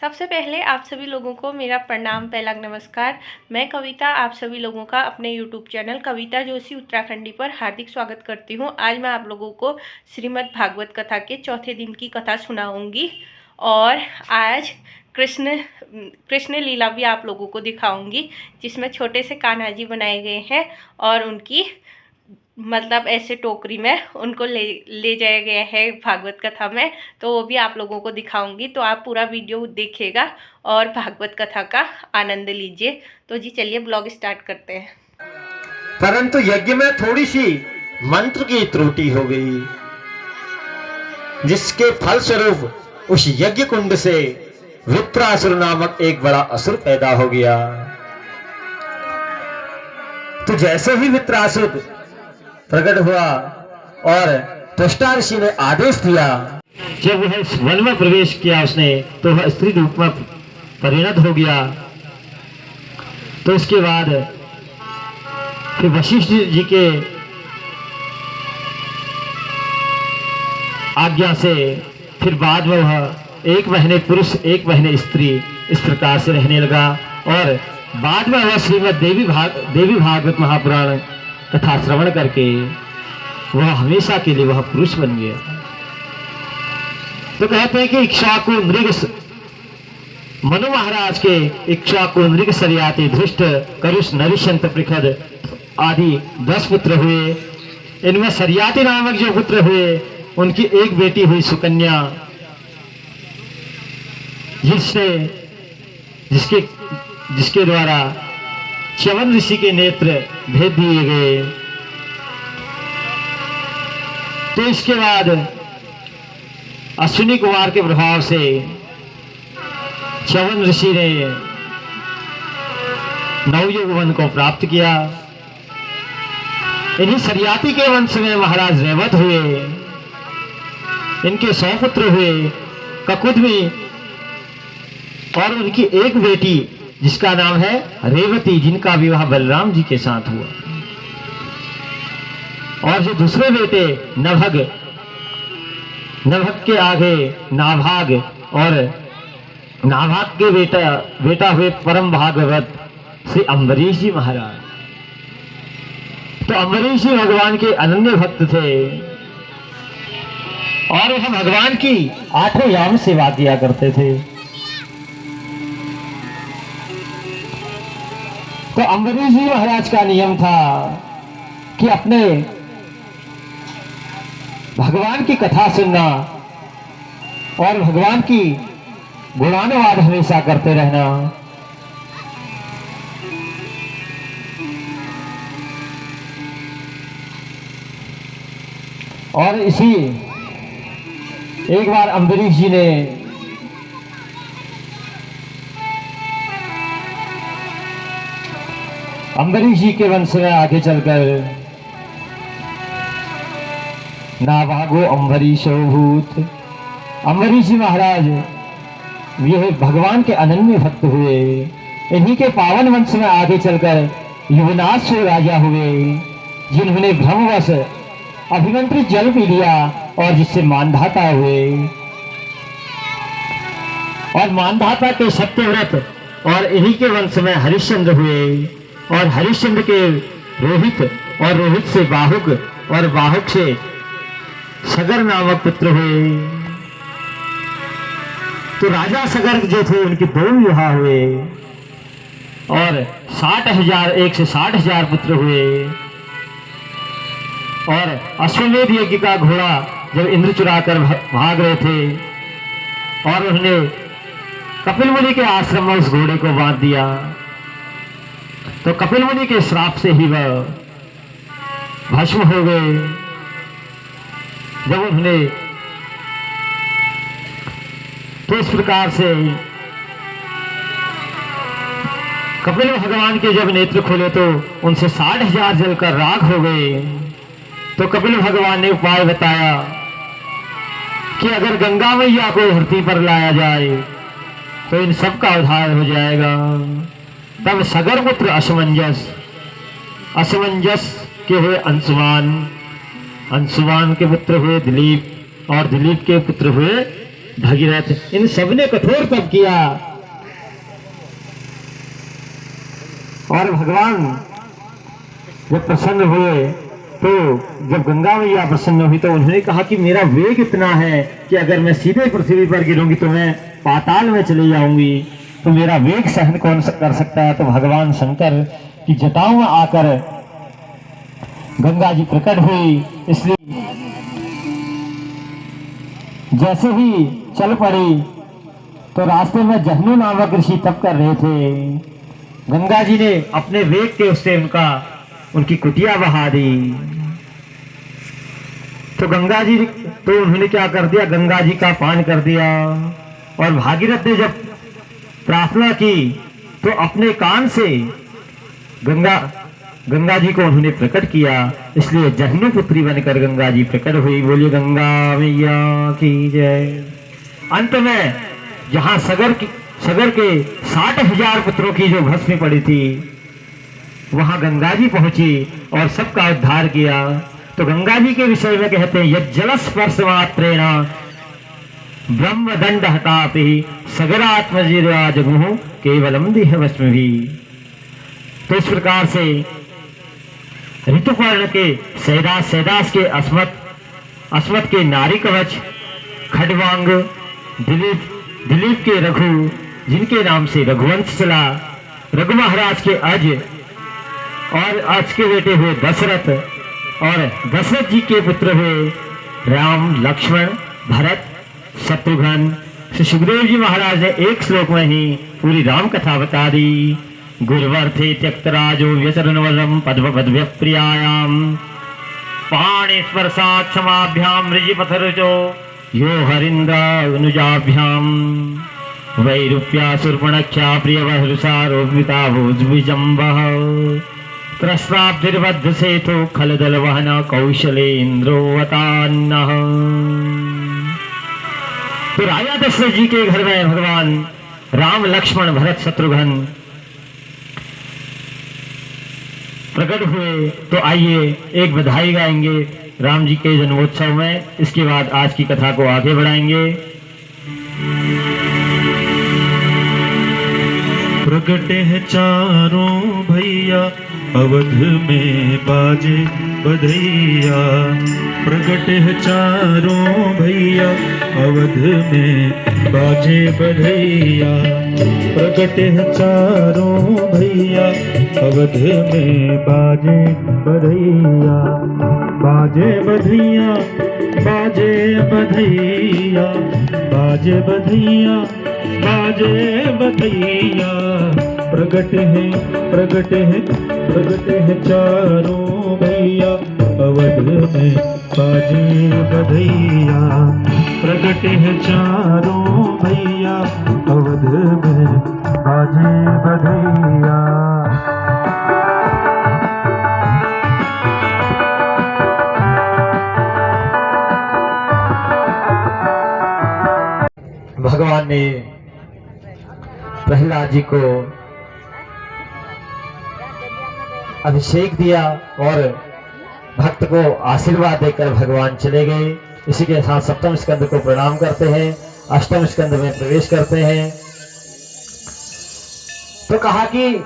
सबसे पहले आप सभी लोगों को मेरा प्रणाम, पहला नमस्कार। मैं कविता आप सभी लोगों का अपने यूट्यूब चैनल कविता जोशी उत्तराखंडी पर हार्दिक स्वागत करती हूं। आज मैं आप लोगों को श्रीमद् भागवत कथा के चौथे दिन की कथा सुनाऊंगी और आज कृष्ण कृष्ण लीला भी आप लोगों को दिखाऊंगी, जिसमें छोटे से कान्हा जी बनाए गए हैं और उनकी मतलब ऐसे टोकरी में उनको ले जाया गया है भागवत कथा में, तो वो भी आप लोगों को दिखाऊंगी। तो आप पूरा वीडियो देखिएगा और भागवत कथा का आनंद लीजिए। तो जी चलिए ब्लॉग स्टार्ट करते हैं। परंतु यज्ञ में थोड़ी सी मंत्र की त्रुटि हो गई, जिसके फलस्वरूप उस यज्ञ कुंड से विप्रासुर नामक एक बड़ा असुर पैदा हो गया। तो जैसे ही विप्रासुर प्रकट हुआ और त्वष्टा ऋषि ने आदेश दिया, जब वह इस वन में प्रवेश किया उसने, तो वह स्त्री रूप में परिणत हो गया। तो इसके बाद फिर वशिष्ठ जी के आज्ञा से फिर बाद में वह एक महीने पुरुष एक महीने स्त्री इस प्रकार से रहने लगा और बाद में वह श्रीमद देवी भागवत महापुराण कथा श्रवण करके वह हमेशा के लिए वह पुरुष बन गया। तो कहते हैं कि इक्ष्वाकु मृग मनु महाराज के इक्ष्वाकु मृग सरियाते धृष्ट करुष नरिशंत पृखद आदि 10 पुत्र हुए। इनमें सरियाती नामक जो पुत्र हुए उनकी एक बेटी हुई सुकन्या, जिसके द्वारा च्यवन ऋषि के नेत्र भेद दिए गए। तो इसके बाद अश्विनी कुमार के प्रभाव से च्यवन ऋषि ने नवयुग वन को प्राप्त किया। इन्हीं सरियाती के वंश में महाराज रेवत हुए। इनके 100 पुत्र हुए, ककुदमी और उनकी एक बेटी जिसका नाम है रेवती, जिनका विवाह बलराम जी के साथ हुआ। और जो दूसरे बेटे नभग के आगे नाभाग और नाभाग के बेटा हुए परम भागवत श्री अम्बरीश जी महाराज। तो अम्बरीश जी भगवान के अनन्य भक्त थे और वह भगवान की 8 याम सेवा किया करते थे। तो अम्बरीश जी महाराज का नियम था कि अपने भगवान की कथा सुनना और भगवान की गुणानुवाद हमेशा करते रहना। और इसी एक बार अम्बरीश जी ने अम्बरीश जी के वंश में आगे चलकर नाभागो अम्बरीशो भूत, अम्बरीश जी महाराज ये भगवान के अनन्य भक्त हुए। इन्हीं के पावन वंश में आगे चलकर युवनाश्व राजा हुए, जिन्होंने भ्रमवश अभिमंत्रित जल पी लिया और जिससे मानधाता हुए। और मानधाता के सत्यव्रत और इन्हीं के वंश में हरिश्चंद्र हुए और हरिश्चंद्र के रोहित और रोहित से बाहुक और बाहुक से सगर नामक पुत्र हुए। तो राजा सगर जो थे उनके 2 विवाह हुए और 1 से 60,000 पुत्र हुए। और अश्वमेध यज्ञ का घोड़ा जब इंद्र चुरा कर भाग रहे थे और उन्होंने कपिल मुनि के आश्रम में उस घोड़े को बांध दिया, तो कपिल मुनि के श्राप से ही वह भस्म हो गए। जब उन्होंने तो इस प्रकार से कपिल भगवान के जब नेत्र खोले तो उनसे 60,000 जलकर राख हो गए। तो कपिल भगवान ने उपाय बताया कि अगर गंगा मैया को धरती पर लाया जाए तो इन सब का उद्धार हो जाएगा। तब सगर पुत्र असमंजस के हुए अंशुमान के पुत्र हुए दिलीप और दिलीप के पुत्र हुए भगीरथ, इन सबने कठोर तप किया और भगवान जब प्रसन्न हुए तो जब गंगा मैया प्रसन्न हुई तो उन्होंने कहा कि मेरा वेग इतना है कि अगर मैं सीधे पृथ्वी पर गिरूंगी तो मैं पाताल में चली जाऊंगी, तो मेरा वेग सहन कौन कर सकता है। तो भगवान शंकर की जटाओं में आकर गंगा जी प्रकट हुई। इसलिए जैसे ही चल पड़ी तो रास्ते में जहनु नामक ऋषि तप कर रहे थे। गंगा जी ने अपने वेग के उससे उनकी कुटिया बहा दी। तो गंगा जी तो उन्होंने क्या कर दिया, गंगा जी का पान कर दिया। और भागीरथ ने जब प्रार्थना की तो अपने कान से गंगा जी को उन्होंने प्रकट किया। इसलिए जहनु पुत्री बनकर गंगा जी प्रकट हुई। बोलिए गंगा मैया की जय। अंत में जहां सगर के 60,000 पुत्रों की जो भस्म पड़ी थी वहां गंगा जी पहुंची और सबका उद्धार किया। तो गंगा जी के विषय में कहते हैं यज्जल स्पर्श मात्रेण ब्रह्म दंड हतापि सगरात्मजिराजमुः केवलम देहवस्मभि। तो इस प्रकार से ऋतुपर्ण के सैदास के अस्मत के नारी कवच, खडवांग, दिलीप के रघु, जिनके नाम से रघुवंश चला, रघु महाराज के अज और आज के बेटे हुए दशरथ, और दशरथ जी के पुत्र हुए राम, लक्ष्मण, भरत, शत्रुघ्न। श्री सुखदेव जी महाराज ने एक श्लोक में ही पूरी राम कथा बता दी। गुरुवर्थे त्यक्तराजो व्यचरणवरम पद्मपद्व्यप्रियायाम पाणि स्पर्शात् क्षमाभ्याम ऋजिपथरुचो यो हरिन्द्र अनुजाभ्याम वैरूप्या सुर्पणख्या प्रियवहृषारोपिता भोजविजम्बः त्रस्राब्धिर्बद्ध सेतु खलदल वहन कौशलेन्द्रोवतान्नः। तो राजा दशरथ जी के घर में भगवान राम, लक्ष्मण, भरत, शत्रुघ्न प्रकट हुए। तो आइए एक बधाई गाएंगे राम जी के जन्मोत्सव में। इसके बाद आज की कथा को आगे बढ़ाएंगे। प्रगटे हैं चारों भैया अवध में बाजे बधैया। प्रगटे हैं चारों भैया अवध में बाजे बधैया। प्रगटे हैं चारों भैया अवध में बाजे बधैया। बाजे बधैया, बाजे बधैया, बाजे बधैया, बाजे बधैया। प्रगट है, प्रगट है, प्रगट है चारों भैया अवध में बाजे बधैया। प्रगट है चारों भैया अवध में बाजे बधैया। भगवान ने प्रहलाद जी को अभिषेक दिया और भक्त को आशीर्वाद देकर भगवान चले गए। इसी के साथ सप्तम स्कंद को प्रणाम करते हैं, अष्टम स्कंद में प्रवेश करते हैं। तो कहा कि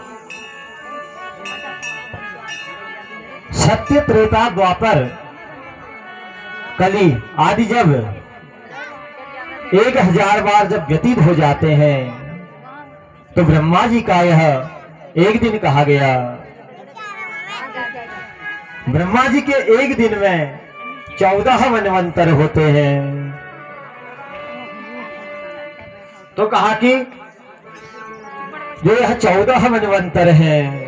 सत्य, त्रेता, द्वापर, कली आदि जब 1000 बार जब व्यतीत हो जाते हैं तो ब्रह्मा जी का यह एक दिन कहा गया। ब्रह्मा जी के एक दिन में 14 मनवंतर होते हैं। तो कहा कि जो यह 14 मनवंतर हैं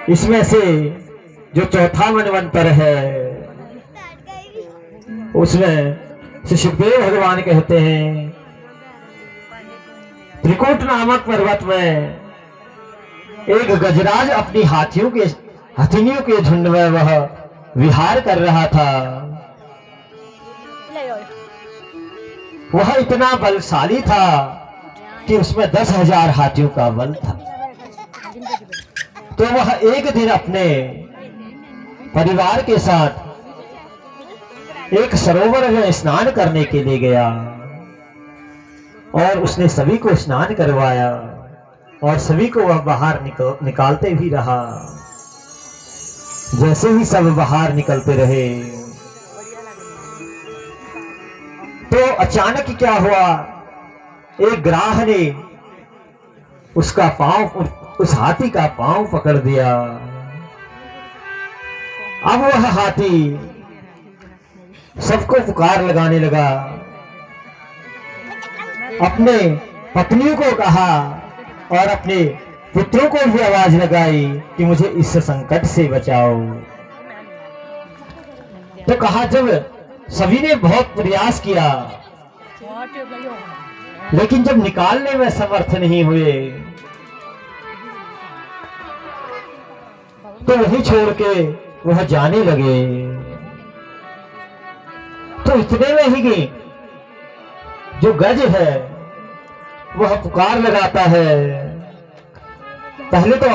इसमें से जो चौथा मनवंतर है उसमें श्री सुखदेव भगवान कहते हैं त्रिकुट नामक पर्वत में एक गजराज अपनी हथिनियों के झुंड में वह विहार कर रहा था। वह इतना बलशाली था कि उसमें 10,000 हाथियों का बल था। तो वह एक दिन अपने परिवार के साथ एक सरोवर में स्नान करने के लिए गया और उसने सभी को स्नान करवाया और सभी को वह बाहर निकालते भी रहा। जैसे ही सब बाहर निकलते रहे तो अचानक क्या हुआ, एक ग्राह ने उसका पांव, उस हाथी का पांव पकड़ दिया। अब वह हाथी सबको पुकार लगाने लगा, अपने पत्नियों को कहा और अपने पुत्रों को भी आवाज लगाई कि मुझे इस संकट से बचाओ। तो कहा, जब सभी ने बहुत प्रयास किया लेकिन जब निकालने में समर्थ नहीं हुए तो वही छोड़ के वह जाने लगे। तो इतने में ही जो गज है वह पुकार लगाता है। पहले तो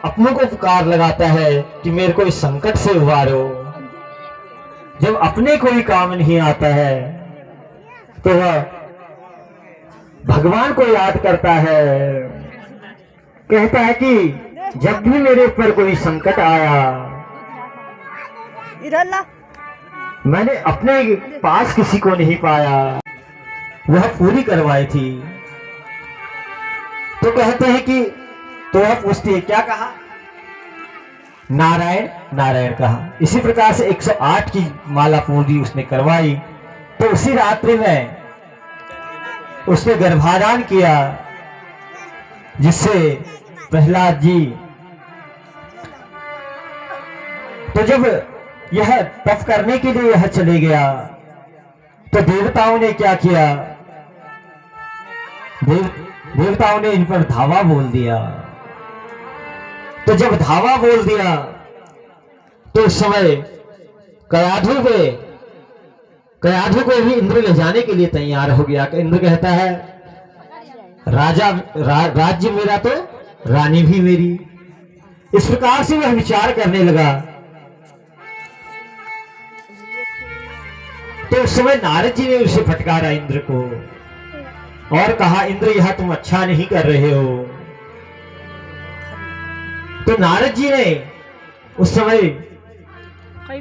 अपनों को पुकार लगाता है कि मेरे को इस संकट से उबारो। जब अपने कोई काम नहीं आता है तो वह भगवान को याद करता है, कहता है कि जब भी मेरे ऊपर कोई संकट आया मैंने अपने पास किसी को नहीं पाया, वह पूरी करवाई थी। तो कहते हैं कि तो वह पूछती है, क्या कहा? नारायण नारायण कहा। इसी प्रकार से 108 की माला पूरी उसने करवाई। तो उसी रात्रि में उसने गर्भाधान किया, जिससे प्रहलाद जी, तो जब यह तप करने के लिए यह चले गया तो देवताओं ने क्या किया, देवताओं ने इन पर धावा बोल दिया। तो जब धावा बोल दिया तो उस समय कयाधु को भी इंद्र ले जाने के लिए तैयार हो गया। इंद्र कहता है, राज्य मेरा तो रानी भी मेरी। इस प्रकार से वह विचार करने लगा। तो उस समय नारद जी ने उसे फटकारा इंद्र को और कहा, इंद्र यह तुम अच्छा नहीं कर रहे हो। तो नारद जी ने उस समय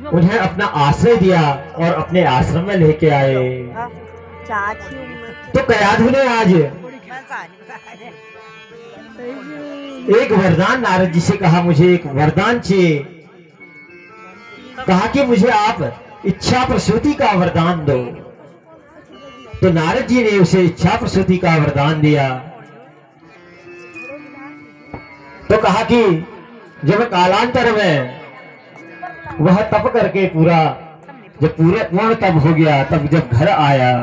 उन्हें अपना आश्रय दिया और अपने आश्रम में लेके आए। तो कयाधु ने आज एक वरदान नारद जी से कहा, मुझे एक वरदान चाहिए। कहा कि मुझे आप इच्छा प्रसूति का वरदान दो। तो नारद जी ने उसे इच्छा प्रसूति का वरदान दिया। तो कहा कि जब कालांतर में वह तप करके जब पूर्ण तप हो गया, तब जब घर आया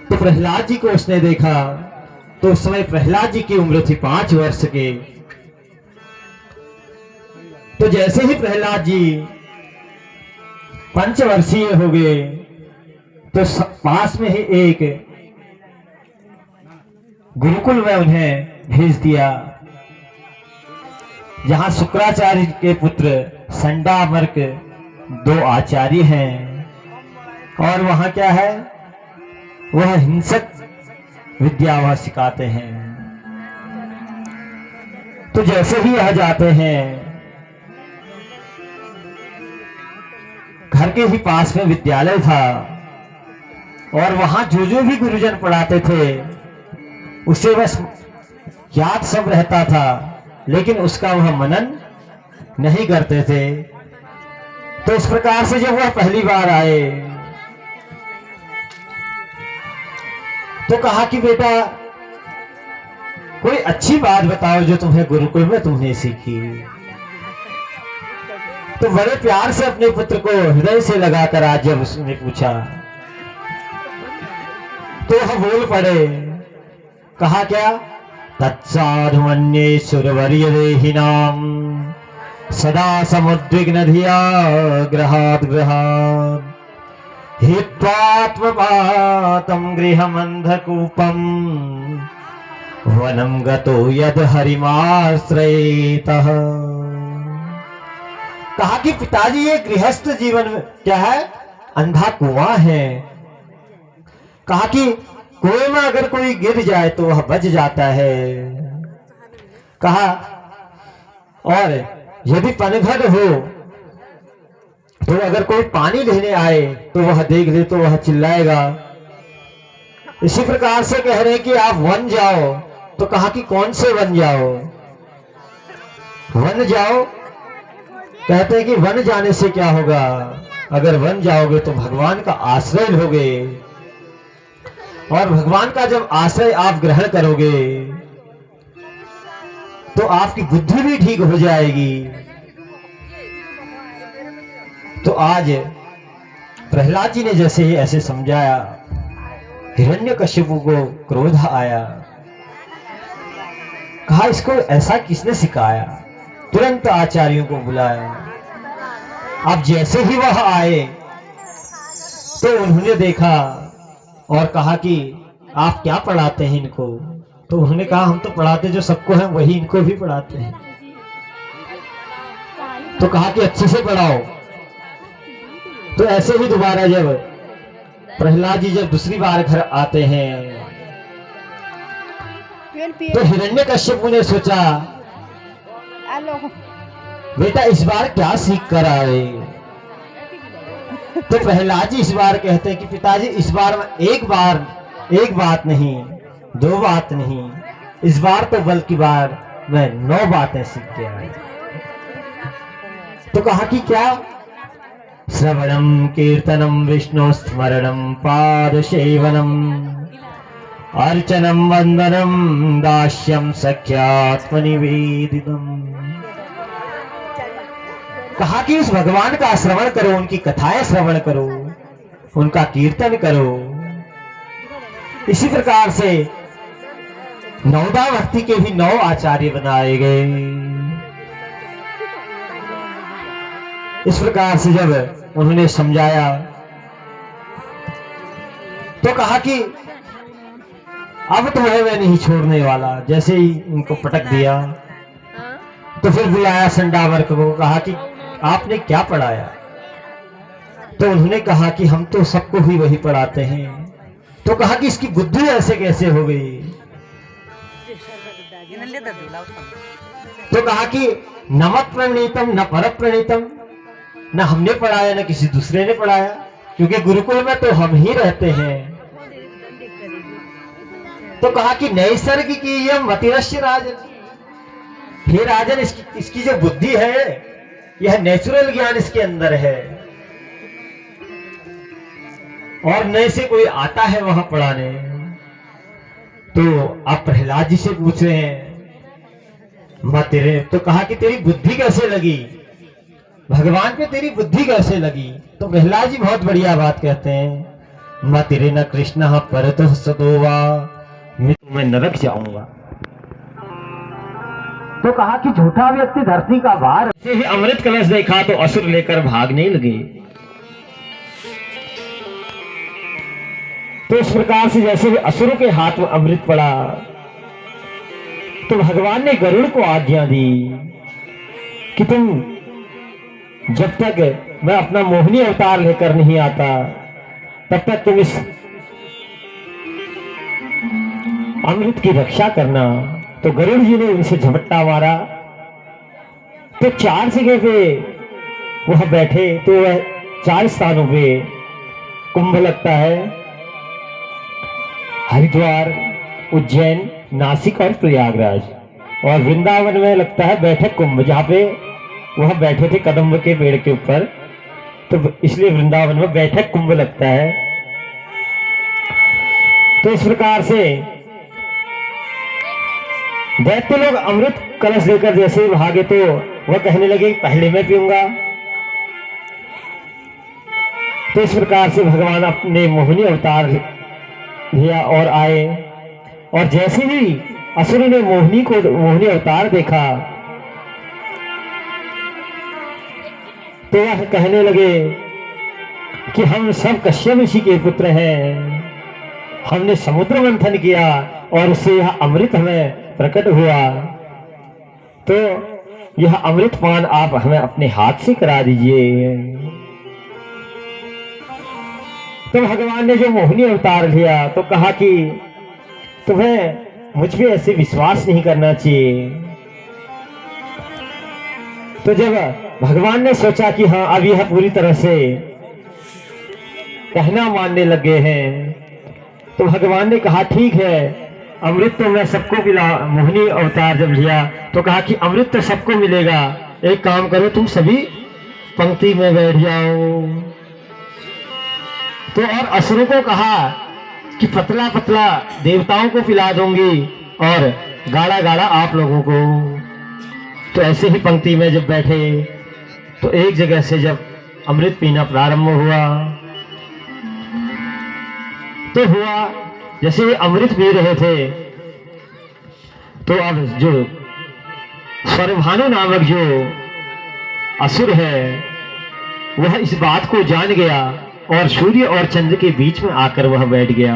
तो प्रहलाद जी को उसने देखा। तो उस समय प्रहलाद जी की उम्र थी 5 वर्ष के। तो जैसे ही प्रहलाद जी 5 वर्षीय हो गए तो पास में ही एक गुरुकुल में उन्हें भेज दिया, जहां शुक्राचार्य के पुत्र संडामर्क 2 आचार्य हैं। और वहां क्या है, वह हिंसक विद्या वह सिखाते हैं। तो जैसे ही यह जाते हैं, घर के ही पास में विद्यालय था और वहां जो भी गुरुजन पढ़ाते थे उसे बस याद सब रहता था, लेकिन उसका वह मनन नहीं करते थे। तो इस प्रकार से जब वह पहली बार आए तो कहा कि बेटा कोई अच्छी बात बताओ जो तुम्हें गुरुकुल में तुमने सीखी। तो बड़े प्यार से अपने पुत्र को हृदय से लगाकर आज जब उसने पूछा तो वह बोल पड़े। कहा क्या, तत्साधुमन्ये सुरवर्य देहिनाम सदा समुद्विग्न धिया ग्रहात् ग्रहात् हित्वात्मपातं गृहमन्धकूपं वनं गतो यद हरिमाश्रयेतः। कहा कि पिताजी ये गृहस्थ जीवन में क्या है, अंधा कुआं है। कहा कि कुएं में अगर कोई गिर जाए तो वह बच जाता है। कहा और यदि पनघट हो तो अगर कोई पानी लेने आए तो वह देख ले तो वह चिल्लाएगा। इसी प्रकार से कह रहे कि आप वन जाओ, तो कहा कि कौन से वन जाओ? वन जाओ, कहते हैं कि वन जाने से क्या होगा, अगर वन जाओगे तो भगवान का आश्रय लोगे, और भगवान का जब आश्रय आप ग्रहण करोगे तो आपकी बुद्धि भी ठीक हो जाएगी। तो आज प्रहलाद जी ने जैसे ही ऐसे समझाया, हिरण्यकश्यपु को क्रोध आया। कहा इसको ऐसा किसने सिखाया? तुरंत आचार्यों को बुलाया। अब जैसे ही वह आए तो उन्होंने देखा और कहा कि आप क्या पढ़ाते हैं इनको? तो उन्होंने कहा हम तो पढ़ाते जो सबको हैं वही इनको भी पढ़ाते हैं। तो कहा कि अच्छे से पढ़ाओ। तो ऐसे ही दोबारा जब प्रहलाद जी जब दूसरी बार घर आते हैं तो हिरण्यकश्यपु ने सोचा बेटा इस बार क्या सीख कर आए? तो प्रहलाद जी इस बार कहते हैं कि पिताजी इस बार एक बात नहीं, 2 बात नहीं, इस बार तो बल्कि बार मैं 9 बातें सीख के आया। तो कहा कि क्या? श्रवणम कीर्तनम विष्णु स्मरणम पाद सेवनम अर्चनम वंदनम दास्यम सख्यात्मनिवेदितम। कहा कि उस भगवान का श्रवण करो, उनकी कथाएं श्रवण करो, उनका कीर्तन करो। इसी प्रकार से नवदा भक्ति के भी 9 आचार्य बनाए गए। इस प्रकार से जब उन्होंने समझाया तो कहा कि अब तुम्हें मैं नहीं छोड़ने वाला। जैसे ही उनको पटक दिया तो फिर बुलाया संडावर्क को, कहा कि आपने क्या पढ़ाया? तो उन्होंने कहा कि हम तो सबको भी वही पढ़ाते हैं। तो कहा कि इसकी बुद्धि ऐसे कैसे हो गई? तो कहा कि न मत प्रणीतम न पर प्रणीतम, न हमने पढ़ाया न किसी दूसरे ने पढ़ाया, क्योंकि गुरुकुल में तो हम ही रहते हैं। तो कहा कि नैसर्गिक मतिरस्य राजन, हे राजन इसकी जो बुद्धि है यह नेचुरल ज्ञान इसके अंदर है, और नए से कोई आता है वहां पढ़ाने। तो आप प्रहलाद जी से पूछ रहे हैं मां तेरे, तो कहा कि तेरी बुद्धि कैसे लगी, भगवान पे तेरी बुद्धि कैसे लगी? तो प्रहलाद जी बहुत बढ़िया बात कहते हैं, मां तेरे न कृष्ण परतः सदोवा, मैं नरक जाऊंगा। तो कहा कि झूठा व्यक्ति धरती का भार। ऐसे ही अमृत कलश देखा तो असुर लेकर भागने लगे। तो इस प्रकार से जैसे ही असुरों के हाथ में अमृत पड़ा तो भगवान ने गरुड़ को आज्ञा दी कि तुम जब तक मैं अपना मोहिनी अवतार लेकर नहीं आता तब तक तुम इस अमृत की रक्षा करना। तो गरुड़ जी ने उनसे झपट्टा मारा तो 4 जगह पे वह बैठे। तो वह 4 स्थानों पे कुंभ लगता है, हरिद्वार, उज्जैन, नासिक और प्रयागराज, और वृंदावन में लगता है बैठक कुंभ, जहाँ पे वह बैठे थे कदम्ब के पेड़ के ऊपर, तो इसलिए वृंदावन में बैठक कुंभ लगता है। तो इस प्रकार से दैत्य लोग अमृत कलश लेकर जैसे ही भागे तो वह कहने लगे पहले मैं पीऊंगा। तो इस प्रकार से भगवान अपने मोहिनी अवतार लिया और आए, और जैसे ही असुर ने मोहिनी अवतार देखा तो वह कहने लगे कि हम सब कश्यप ऋषि के पुत्र हैं, हमने समुद्र मंथन किया और उससे यह अमृत हमें प्रकट हुआ। तो यह अमृत पान आप हमें अपने हाथ से करा दीजिए। तो भगवान ने जो मोहिनी अवतार लिया तो कहा कि तुम्हें मुझ पे ऐसे विश्वास नहीं करना चाहिए। तो जब भगवान ने सोचा कि हाँ अब यह पूरी तरह से कहना मानने लगे हैं, तो भगवान ने कहा ठीक है, अमृत तो मैं सबको पिला। मोहिनी अवतार जब लिया तो कहा कि अमृत तो सबको मिलेगा, एक काम करो तुम सभी पंक्ति में बैठ जाओ। तो और असुरों को कहा कि पतला पतला देवताओं को पिला दूंगी और गाढ़ा गाढ़ा आप लोगों को। तो ऐसे ही पंक्ति में जब बैठे तो एक जगह से जब अमृत पीना प्रारंभ हुआ तो हुआ जैसे ये अमृत पी रहे थे तो अब जो स्वरभानु नामक जो असुर है वह इस बात को जान गया और सूर्य और चंद्र के बीच में आकर वह बैठ गया।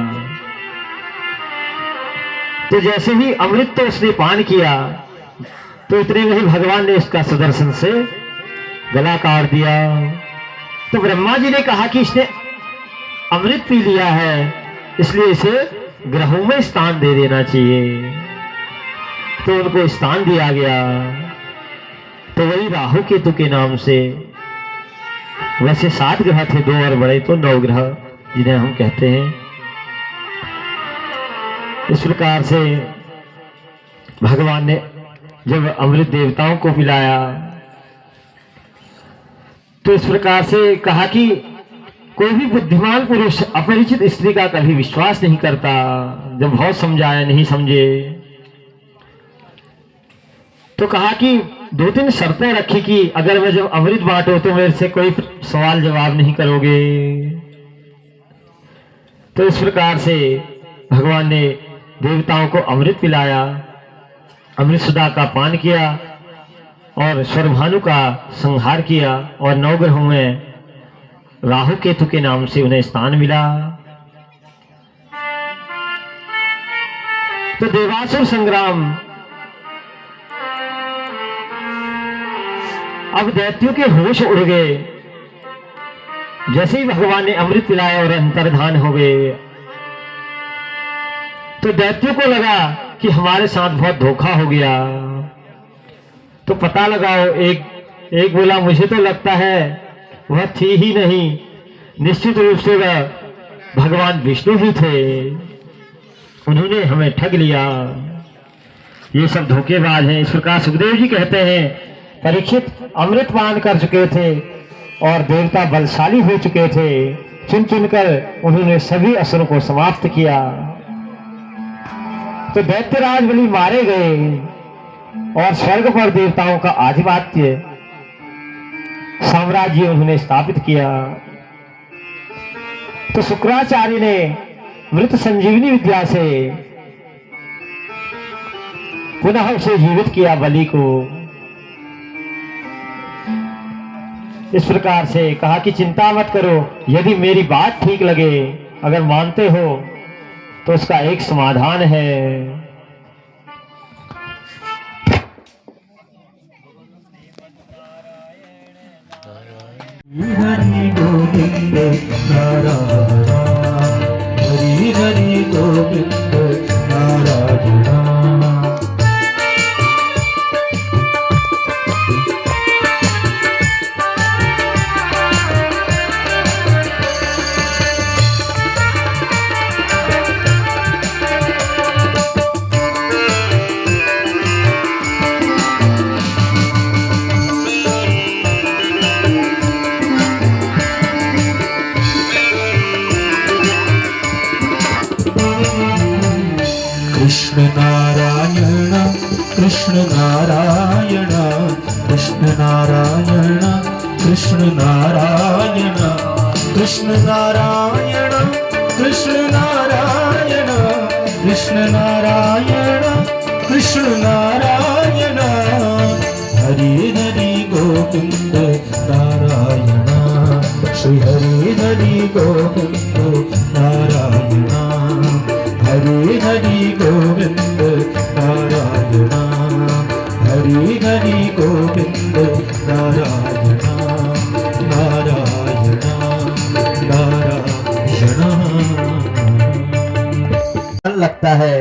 तो जैसे ही अमृत तो उसने पान किया तो इतने में ही भगवान ने उसका सुदर्शन से गला काट दिया। तो ब्रह्मा जी ने कहा कि इसने अमृत पी लिया है, इसलिए इसे ग्रहों में स्थान दे देना चाहिए। तो उनको स्थान दिया गया। तो वही राहु केतु के नाम से, वैसे 7 ग्रह थे, 2 और बड़े तो 9 ग्रह जिन्हें हम कहते हैं। इस प्रकार से भगवान ने जब अमृत देवताओं को पिलाया तो इस प्रकार से कहा कि कोई भी बुद्धिमान पुरुष अपरिचित स्त्री का कभी विश्वास नहीं करता। जब बहुत समझाया नहीं समझे तो कहा कि 2-3 शर्तें रखी कि अगर मैं जब अमृत बांटो तो मेरे से कोई सवाल जवाब नहीं करोगे। तो इस प्रकार से भगवान ने देवताओं को अमृत पिलाया, अमृत सुधा का पान किया और स्वरभानु का संहार किया और 9 ग्रहों में राहु केतु के नाम से उन्हें स्थान मिला। तो देवासुर संग्राम, अब दैत्यों के होश उड़ गए। जैसे ही भगवान ने अमृत पिलाया और अंतर्धान हो गए तो दैत्यों को लगा कि हमारे साथ बहुत धोखा हो गया। तो पता लगाओ, एक बोला मुझे तो लगता है वह थी ही नहीं, निश्चित रूप से वह भगवान विष्णु ही थे, उन्होंने हमें ठग लिया, ये सब धोखेबाज हैं। इस प्रकार सुखदेव जी कहते हैं परीक्षित अमृत पान कर चुके थे और देवता बलशाली हो चुके थे, चुन चुनकर उन्होंने सभी असुरों को समाप्त किया। तो दैत्यराज बलि मारे गए और स्वर्ग पर देवताओं का आधिपत्य साम्राज्य उन्होंने स्थापित किया। तो शुक्राचार्य ने मृत संजीवनी विद्या से पुनः उसे जीवित किया बलि को। इस प्रकार से कहा कि चिंता मत करो, यदि मेरी बात ठीक लगे, अगर मानते हो तो उसका एक समाधान है। हरि गोविंद नारायण, हरि हरि गोविंद नारायण। कृष्ण नारायण कृष्ण नारायण कृष्ण नारायण कृष्ण नारायण कृष्ण नारायण कृष्ण नारायण कृष्ण नारायण कृष्ण नारायण। हरि हरि गोविंद नारायण, श्री हरि हरि गोविंद नारायण, हरि हरि गोविंद नारायण, हरि हरि गोविंद। लगता है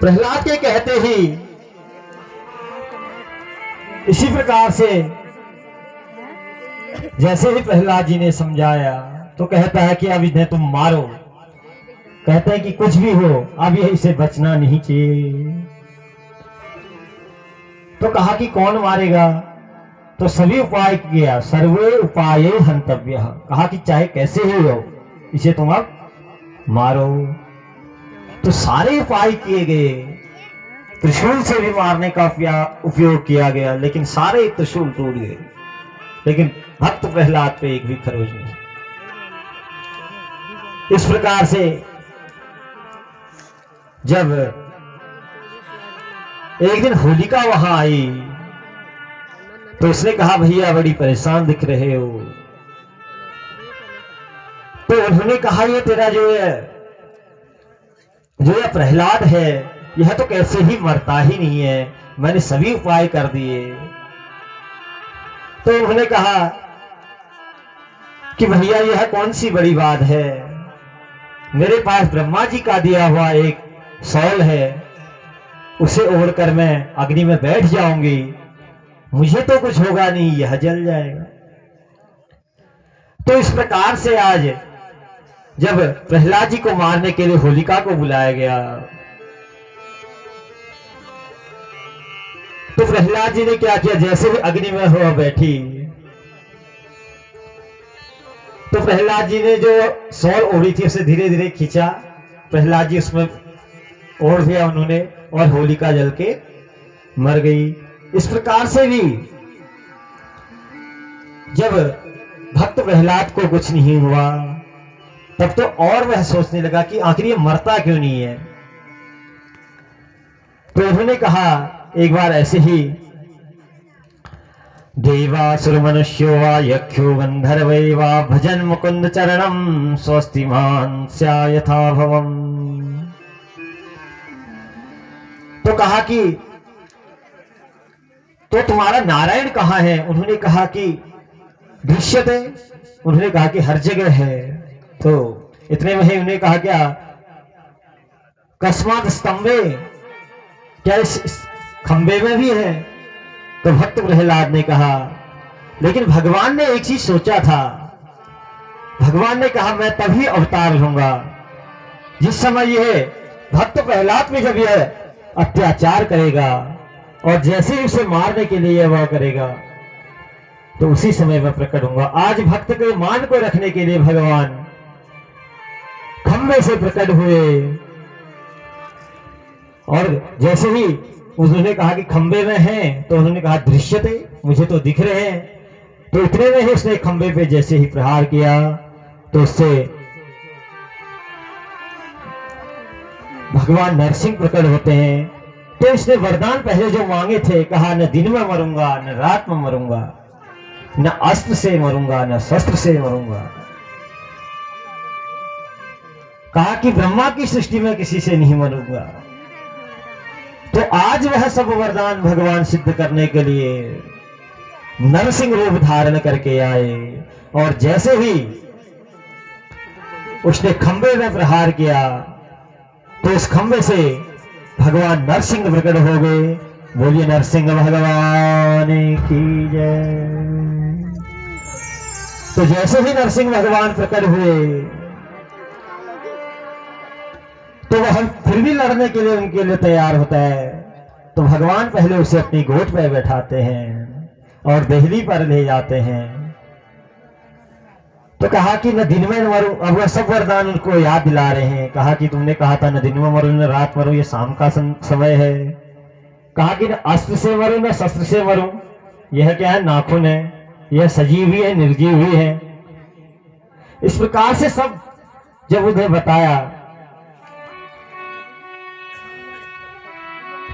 प्रहलाद के कहते ही इसी प्रकार से जैसे ही प्रहलाद जी ने समझाया तो कहता है कि अब इन्हें तुम मारो। कहते हैं कि कुछ भी हो अब ये इसे बचना नहीं चाहिए। तो कहा कि कौन मारेगा? तो सभी उपाय किया, सर्वे उपाय हंतव्य। कहा कि चाहे कैसे ही हो इसे तुम अब मारो। तो सारे उपाय किए गए, त्रिशूल से भी मारने का उपयोग किया गया, लेकिन सारे त्रिशूल टूट गए, लेकिन भक्त प्रहलाद पे एक भी खरोच नहीं। इस प्रकार से जब एक दिन होलिका वहां आई तो उसने कहा भैया बड़ी परेशान दिख रहे हो। तो उन्होंने कहा ये तेरा जो ये प्रहलाद है यह तो कैसे ही मरता ही नहीं है, मैंने सभी उपाय कर दिए। तो उन्होंने कहा कि भैया यह कौन सी बड़ी बात है, मेरे पास ब्रह्मा जी का दिया हुआ एक शॉल है, उसे ओढ़कर मैं अग्नि में बैठ जाऊंगी, मुझे तो कुछ होगा नहीं, यह जल जाएगा। तो इस प्रकार से आज जब प्रहलाद जी को मारने के लिए होलिका को बुलाया गया तो प्रहलाद जी ने क्या किया, जैसे ही अग्नि में हो बैठी तो प्रहलाद जी ने जो शॉल ओढ़ी थी उसे धीरे धीरे खींचा, प्रहलाद जी उसमें ओढ़ दिया उन्होंने, और होलिका जल के मर गई। इस प्रकार से भी जब भक्त प्रहलाद को कुछ नहीं हुआ तब तो और वह सोचने लगा कि आखिर ये मरता क्यों नहीं है। तो उन्होंने कहा एक बार ऐसे ही, देवासुर मनुष्यो वा यक्षो गंधर्वै वा भजन मुकुंद चरणम स्वस्तिमान स्या यथा भवम। तो कहा कि तो तुम्हारा नारायण कहाँ है? उन्होंने कहा कि दृश्यते, उन्होंने कहा कि हर जगह है। तो इतने में ही उन्हें कहा क्या कस्मात स्तंभे, क्या इस खंबे में भी है? तो भक्त प्रहलाद ने कहा लेकिन भगवान ने एक चीज सोचा था, भगवान ने कहा मैं तभी अवतार लूंगा जिस समय यह भक्त प्रहलाद में जब यह अत्याचार करेगा और जैसे ही उसे मारने के लिए वह करेगा तो उसी समय मैं प्रकट होऊंगा। आज भक्त के मान को रखने के लिए भगवान खंबे से प्रकट हुए, और जैसे ही उन्होंने कहा कि खंबे में हैं तो उन्होंने कहा दृश्यते, मुझे तो दिख रहे हैं। तो इतने में ही उसने खंबे पे जैसे ही प्रहार किया तो उससे भगवान नरसिंह प्रकट होते हैं। तो इसने वरदान पहले जो मांगे थे, कहा न दिन में मरूंगा न रात में मरूंगा, न अस्त्र से मरूंगा न शस्त्र से मरूंगा। कहा कि ब्रह्मा की सृष्टि में किसी से नहीं मरूंगा। तो आज वह सब वरदान भगवान सिद्ध करने के लिए नरसिंह रूप धारण करके आए, और जैसे ही उसने खंबे में प्रहार किया तो उस खंबे से भगवान नरसिंह प्रकट हो गए। बोलिए नरसिंह भगवान की जय। तो जैसे ही नरसिंह भगवान प्रकट हुए तो वह फिर भी लड़ने के लिए उनके लिए तैयार होता है। तो भगवान पहले उसे अपनी गोद पर बैठाते हैं और देहली पर ले जाते हैं। तो कहा कि न दिन में मरूं, अब वह सब वरदान उनको याद दिला रहे हैं। कहा कि तुमने कहा था न दिन में मरूं न रात मरूं, ये शाम का समय है। कहा कि न अस्त्र से मरूं न शस्त्र से मरूं, यह क्या है नाखून है, यह सजीव ही है निर्जीव ही है। इस प्रकार से सब जब उन्हें बताया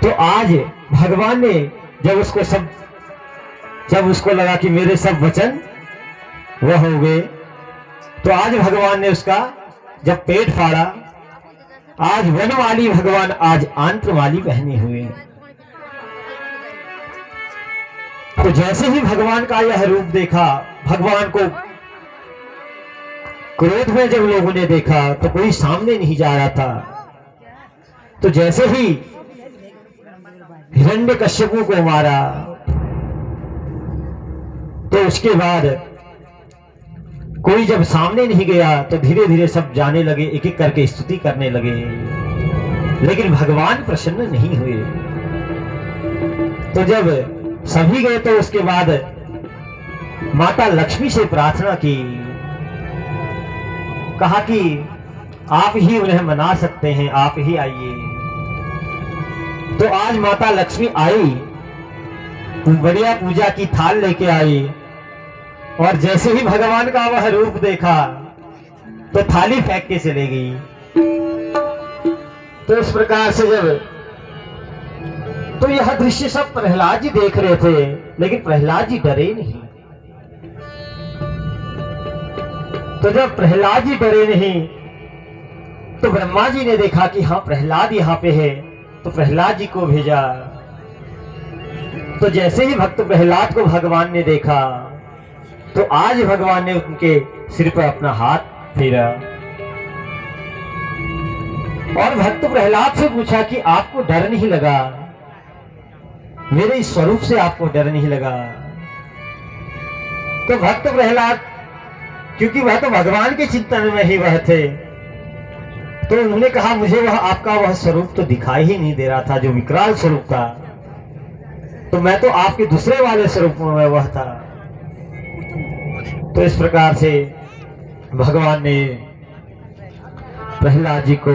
तो आज भगवान ने जब उसको लगा कि मेरे सब वचन वह हो गए, तो आज भगवान ने उसका जब पेट फाड़ा, आज वनमाली भगवान आज आंत्रमाली पहने हुए हैं। तो जैसे ही भगवान का यह रूप देखा, भगवान को क्रोध में जब लोगों ने देखा तो कोई सामने नहीं जा रहा था। तो जैसे ही हिरण्यकश्यपु को मारा तो उसके बाद कोई जब सामने नहीं गया तो धीरे धीरे सब जाने लगे, एक एक करके स्तुति करने लगे, लेकिन भगवान प्रसन्न नहीं हुए। तो जब सभी गए तो उसके बाद माता लक्ष्मी से प्रार्थना की, कहा कि आप ही उन्हें मना सकते हैं, आप ही आइए। तो आज माता लक्ष्मी आई, बढ़िया पूजा की थाल लेके आई, और जैसे ही भगवान का वह रूप देखा तो थाली फेंक के चले गई। तो इस प्रकार से जब तो यह दृश्य सब प्रहलाद जी देख रहे थे, लेकिन प्रहलाद जी डरे नहीं। तो जब प्रहलाद जी डरे नहीं तो ब्रह्मा जी ने देखा कि हाँ प्रहलाद यहाँ पे है, तो प्रहलाद जी को भेजा। तो जैसे ही भक्त प्रहलाद को भगवान ने देखा तो आज भगवान ने उनके सिर पर अपना हाथ फेरा और भक्त प्रहलाद से पूछा कि आपको डर नहीं लगा, मेरे इस स्वरूप से आपको डर नहीं लगा? तो भक्त प्रहलाद, क्योंकि वह तो भगवान के चिंतन में ही वह थे, तो उन्होंने कहा मुझे वह आपका वह स्वरूप तो दिखाई ही नहीं दे रहा था, जो विकराल स्वरूप था, तो मैं तो आपके दूसरे वाले स्वरूप में वह था। तो इस प्रकार से भगवान ने प्रहलाद जी को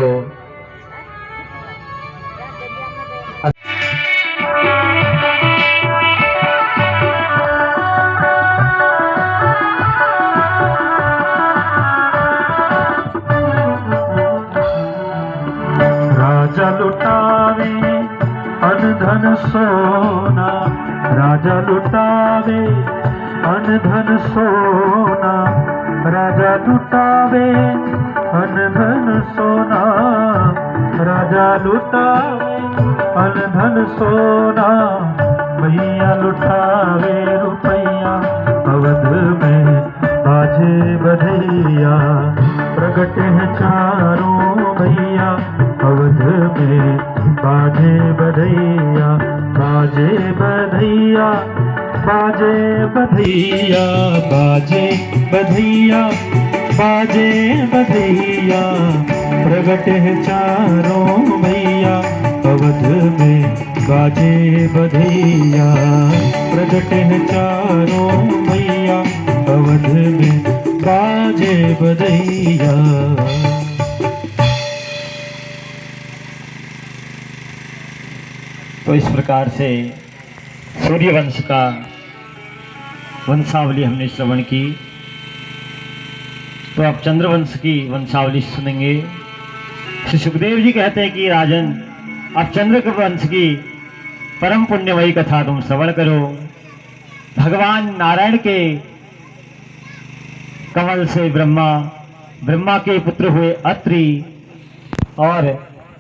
राजा लुटावे अन धन सोना, राजा लुटावे अन धन सोना, राजा लुटावे अन धन सोना, राजा लुटावे अन धन सोना, भैया लुटावे रुपैया अवध में बाजे बधैया, प्रगट है चारों भैया अवध में बाजे बधैया, बाजे बधैया, बाजे बधैया, बाजे बधैया, बाजे बधैया, प्रगट है चारों भैया अवध में बाजे बधैया, प्रगट है चारों भैया अवध में बाजे बधैया। तो इस प्रकार से सूर्यवंश का वंशावली हमने श्रवण की। तो अब चंद्रवंश की वंशावली सुनेंगे। श्री सुखदेव जी कहते हैं कि राजन, अब चंद्र के वंश की परम पुण्यमयी कथा तुम श्रवण करो। भगवान नारायण के कमल से ब्रह्मा, ब्रह्मा के पुत्र हुए अत्रि, और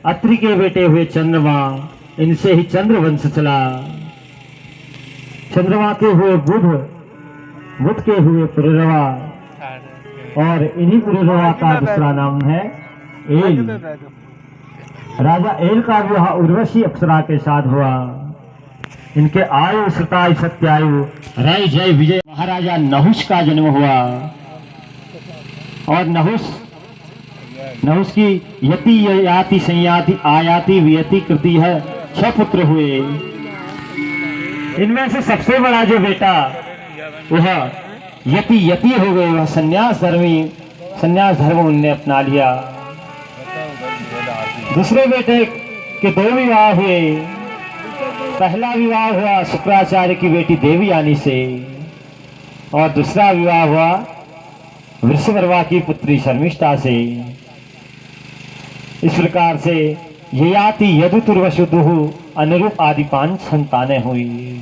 अत्रि के बेटे हुए चंद्रमा, इनसे ही चंद्रवंश चला। चंद्रमा के हुए बुध, बुध के हुए पुरुरवा, और इन्हीं पुरुरवा का दूसरा नाम है एल। राजा एल का विवाह उर्वशी अप्सरा के साथ हुआ। इनके आयु सताई सत्यायु राय जय विजय महाराजा नहुष का जन्म हुआ, और नहुष की यति याति संयाति आयाति वियति कृति है 6 पुत्र हुए। इनमें से सबसे बड़ा जो बेटा वह यति हो गए, वह संन्यास धर्म उनने अपना लिया। दूसरे बेटे के 2 विवाह हुए। पहला विवाह हुआ शुक्राचार्य की बेटी देवयानी से, और दूसरा विवाह हुआ वृषवर्वा की पुत्री शर्मिष्ठा से। इस प्रकार से ययाति यदुतुर्वसुदुः अनुरूप आदि 5 संतानें हुई।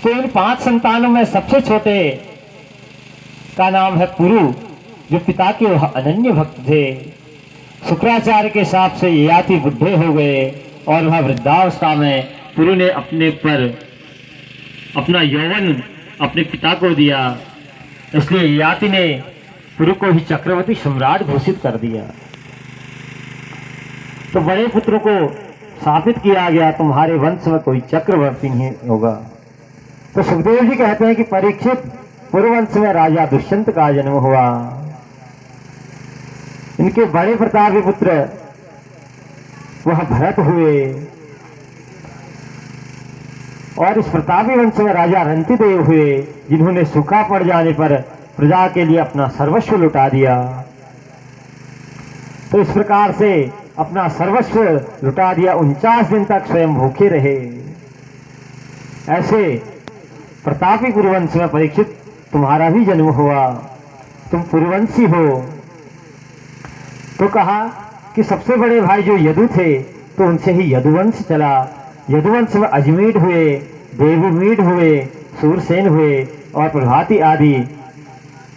तो इन 5 संतानों में सबसे छोटे का नाम है पुरु, जो पिता के वह अनन्य भक्त थे। शुक्राचार्य के हिसाब से ययाति बुढ़े हो गए, और वह वृद्धावस्था में पुरु ने अपने पर अपना यौवन अपने पिता को दिया। इसलिए ययाति ने पुरु को ही चक्रवर्ती सम्राट घोषित कर दिया। तो बड़े पुत्र को शापित किया गया, तुम्हारे वंश में कोई चक्रवर्ती नहीं होगा। तो सुखदेव जी कहते हैं कि परीक्षित, पुरुवंश में राजा दुष्यंत का जन्म हुआ। इनके बड़े प्रतापी पुत्र वह भरत हुए और इस प्रतापी वंश में राजा रंतिदेव हुए, जिन्होंने सूखा पड़ जाने पर प्रजा के लिए अपना सर्वस्व लुटा दिया। तो इस प्रकार से अपना सर्वस्व लुटा दिया, 49 दिन तक स्वयं भूखे रहे। ऐसे प्रतापी पुरुवंश में परीक्षित तुम्हारा भी जन्म हुआ, तुम पुरुवंशी हो। तो कहा कि सबसे बड़े भाई जो यदु थे, तो उनसे ही यदुवंश चला। यदुवंश में अजमेर हुए, देवमीड हुए, सूरसेन हुए और प्रभाति आदि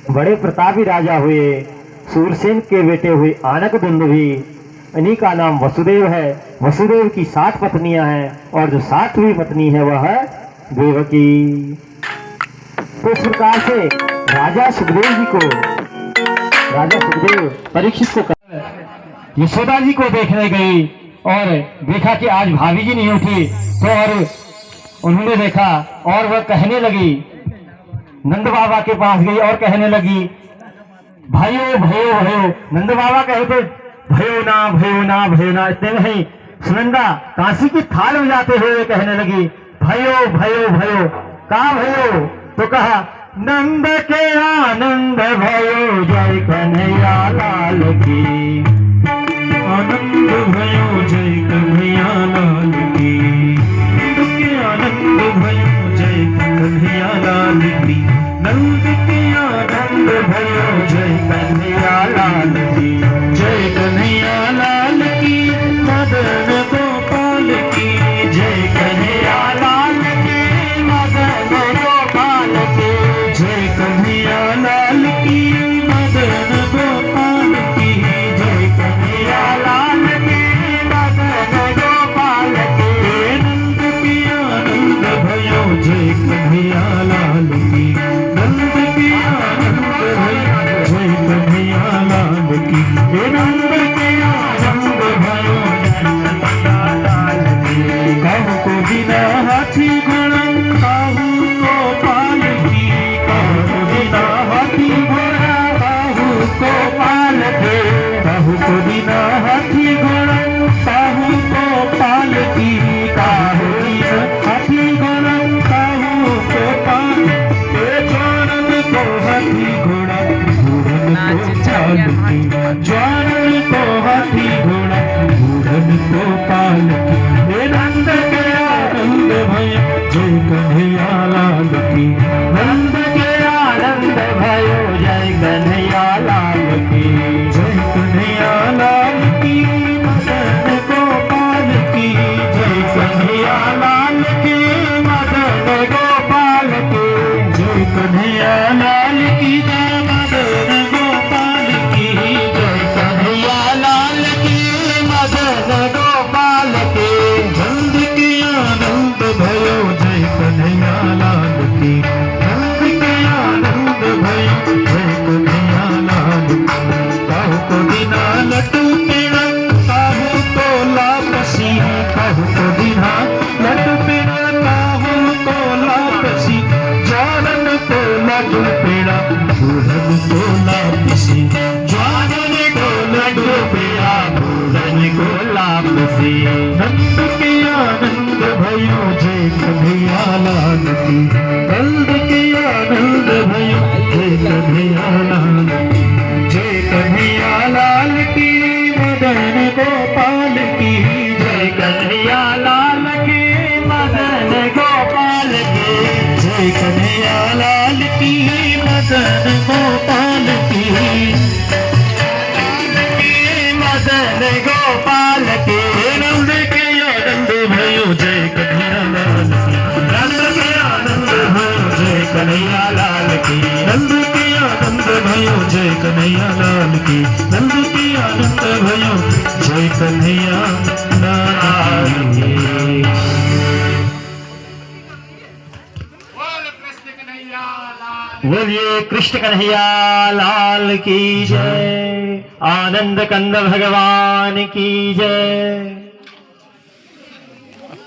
बड़े प्रतापी राजा हुए। सूरसेन के बेटे हुए आनक दुंदुभी, इन्हीं का नाम वसुदेव है। वसुदेव की 60 पत्नियां हैं और जो 60वीं पत्नी है वह है देवकी। तो इस प्रकार से राजा सुखदेव परीक्षित को यशोदा जी को देखने गई और देखा कि आज भाभी जी नहीं उठी। तो और उन्होंने देखा और वह कहने लगी, नंद बाबा के पास गई और कहने लगी, भाइयों भयो भयो। नंद बाबा कहते भयो ना भयो ना भयो ना। इतने में ही सुनंदा कांसी की थाल बजाते हुए कहने लगी, भयो भयो भयो। कहा भयो? तो कहा, नंद के आनंद भयो, जय कन्हैया लाल की। आनंद भयो जय कन्हैया लाल की, नंद के आनंद भयो जय कन्हैया लाल की, नंद के आनंद भयो जय कन्हैया लाल की, जय कन्हैया लाल की, मदन गोपाल की, जय कन्हैया लाल की, मदन गोपाल की, जय कन्हैया लाल की, मदन गोपाल की, जय कन्हैया लाल की, मदन गोपाल की, नंद के आनंद भयो जय कन्हैया लाल की, नंद के आनंद भयो जय कन्हैया लाल की, नंद के आनंद भयो जय कन्हैया लाल की। कहु को बिना हाथी घोड़ा, कहु को पाल की, कहु को बिना हाथी घोड़ा, कहु को पाल के, कहु को बिना हाथी घोड़ा, कहु को पाल की, कहु बिना हाथी घोड़ा, कहु को पाल के, जानन को हाथी घोड़ा, घोड़न को पाल की, जानन को हाथी घोड़ा, घोड़न को पाल की, हे नंद के आनंद भयो जय कन्हैया लाल की, नंद के आनंद भयो जय कन्हैया लाल की, जय कन्हैया लाल की, मदन गोपाल की, जय कन्हैया लाल की, मदन गोपाल की, जय कन्हैया लाल की, मदन गोपाल की, जय कन्हैया लाल की, मदन गोपाल की, नंद के आनंद भयो जय कन्हैया लाल की, नंद के आनंद भयो जय कन्हैया लाल की। कहु को बिना लड्डू पेड़ा, कहु को लापसी, कहु को बिना लड्डू पेड़ा, कहु को लापसी, जानन को लड्डू पेड़ा, बूढ़न को लापसी, जानन को लड्डू पेड़ा, बूढ़न को लापसी, नंद के आनंद भयो जय कन्हैया लाल की, नंद के आनंद भयो जय कन्हैया लाल की, जय कन्हैया लाल की, मदन गोपाल की, जय कन्हैया लाल की, मदन गोपाल की, जय कन्हैया लाल की, मदन गोपाल की, मदन गोपाल की, नंद के आनंद भयो जय कन्हैया लाल की, नंद के आनंद भयो जय कन्हैया लाल की, नंद के आनंद भयो जय कन्हैया लाल की, नंद के आनंद भयो जय कन्हैया लाल की। बोल कृष्ण कन्हैया लाल बोलिए कृष्ण कन्हैया लाल की जय, आनंद कंद भगवान की जय।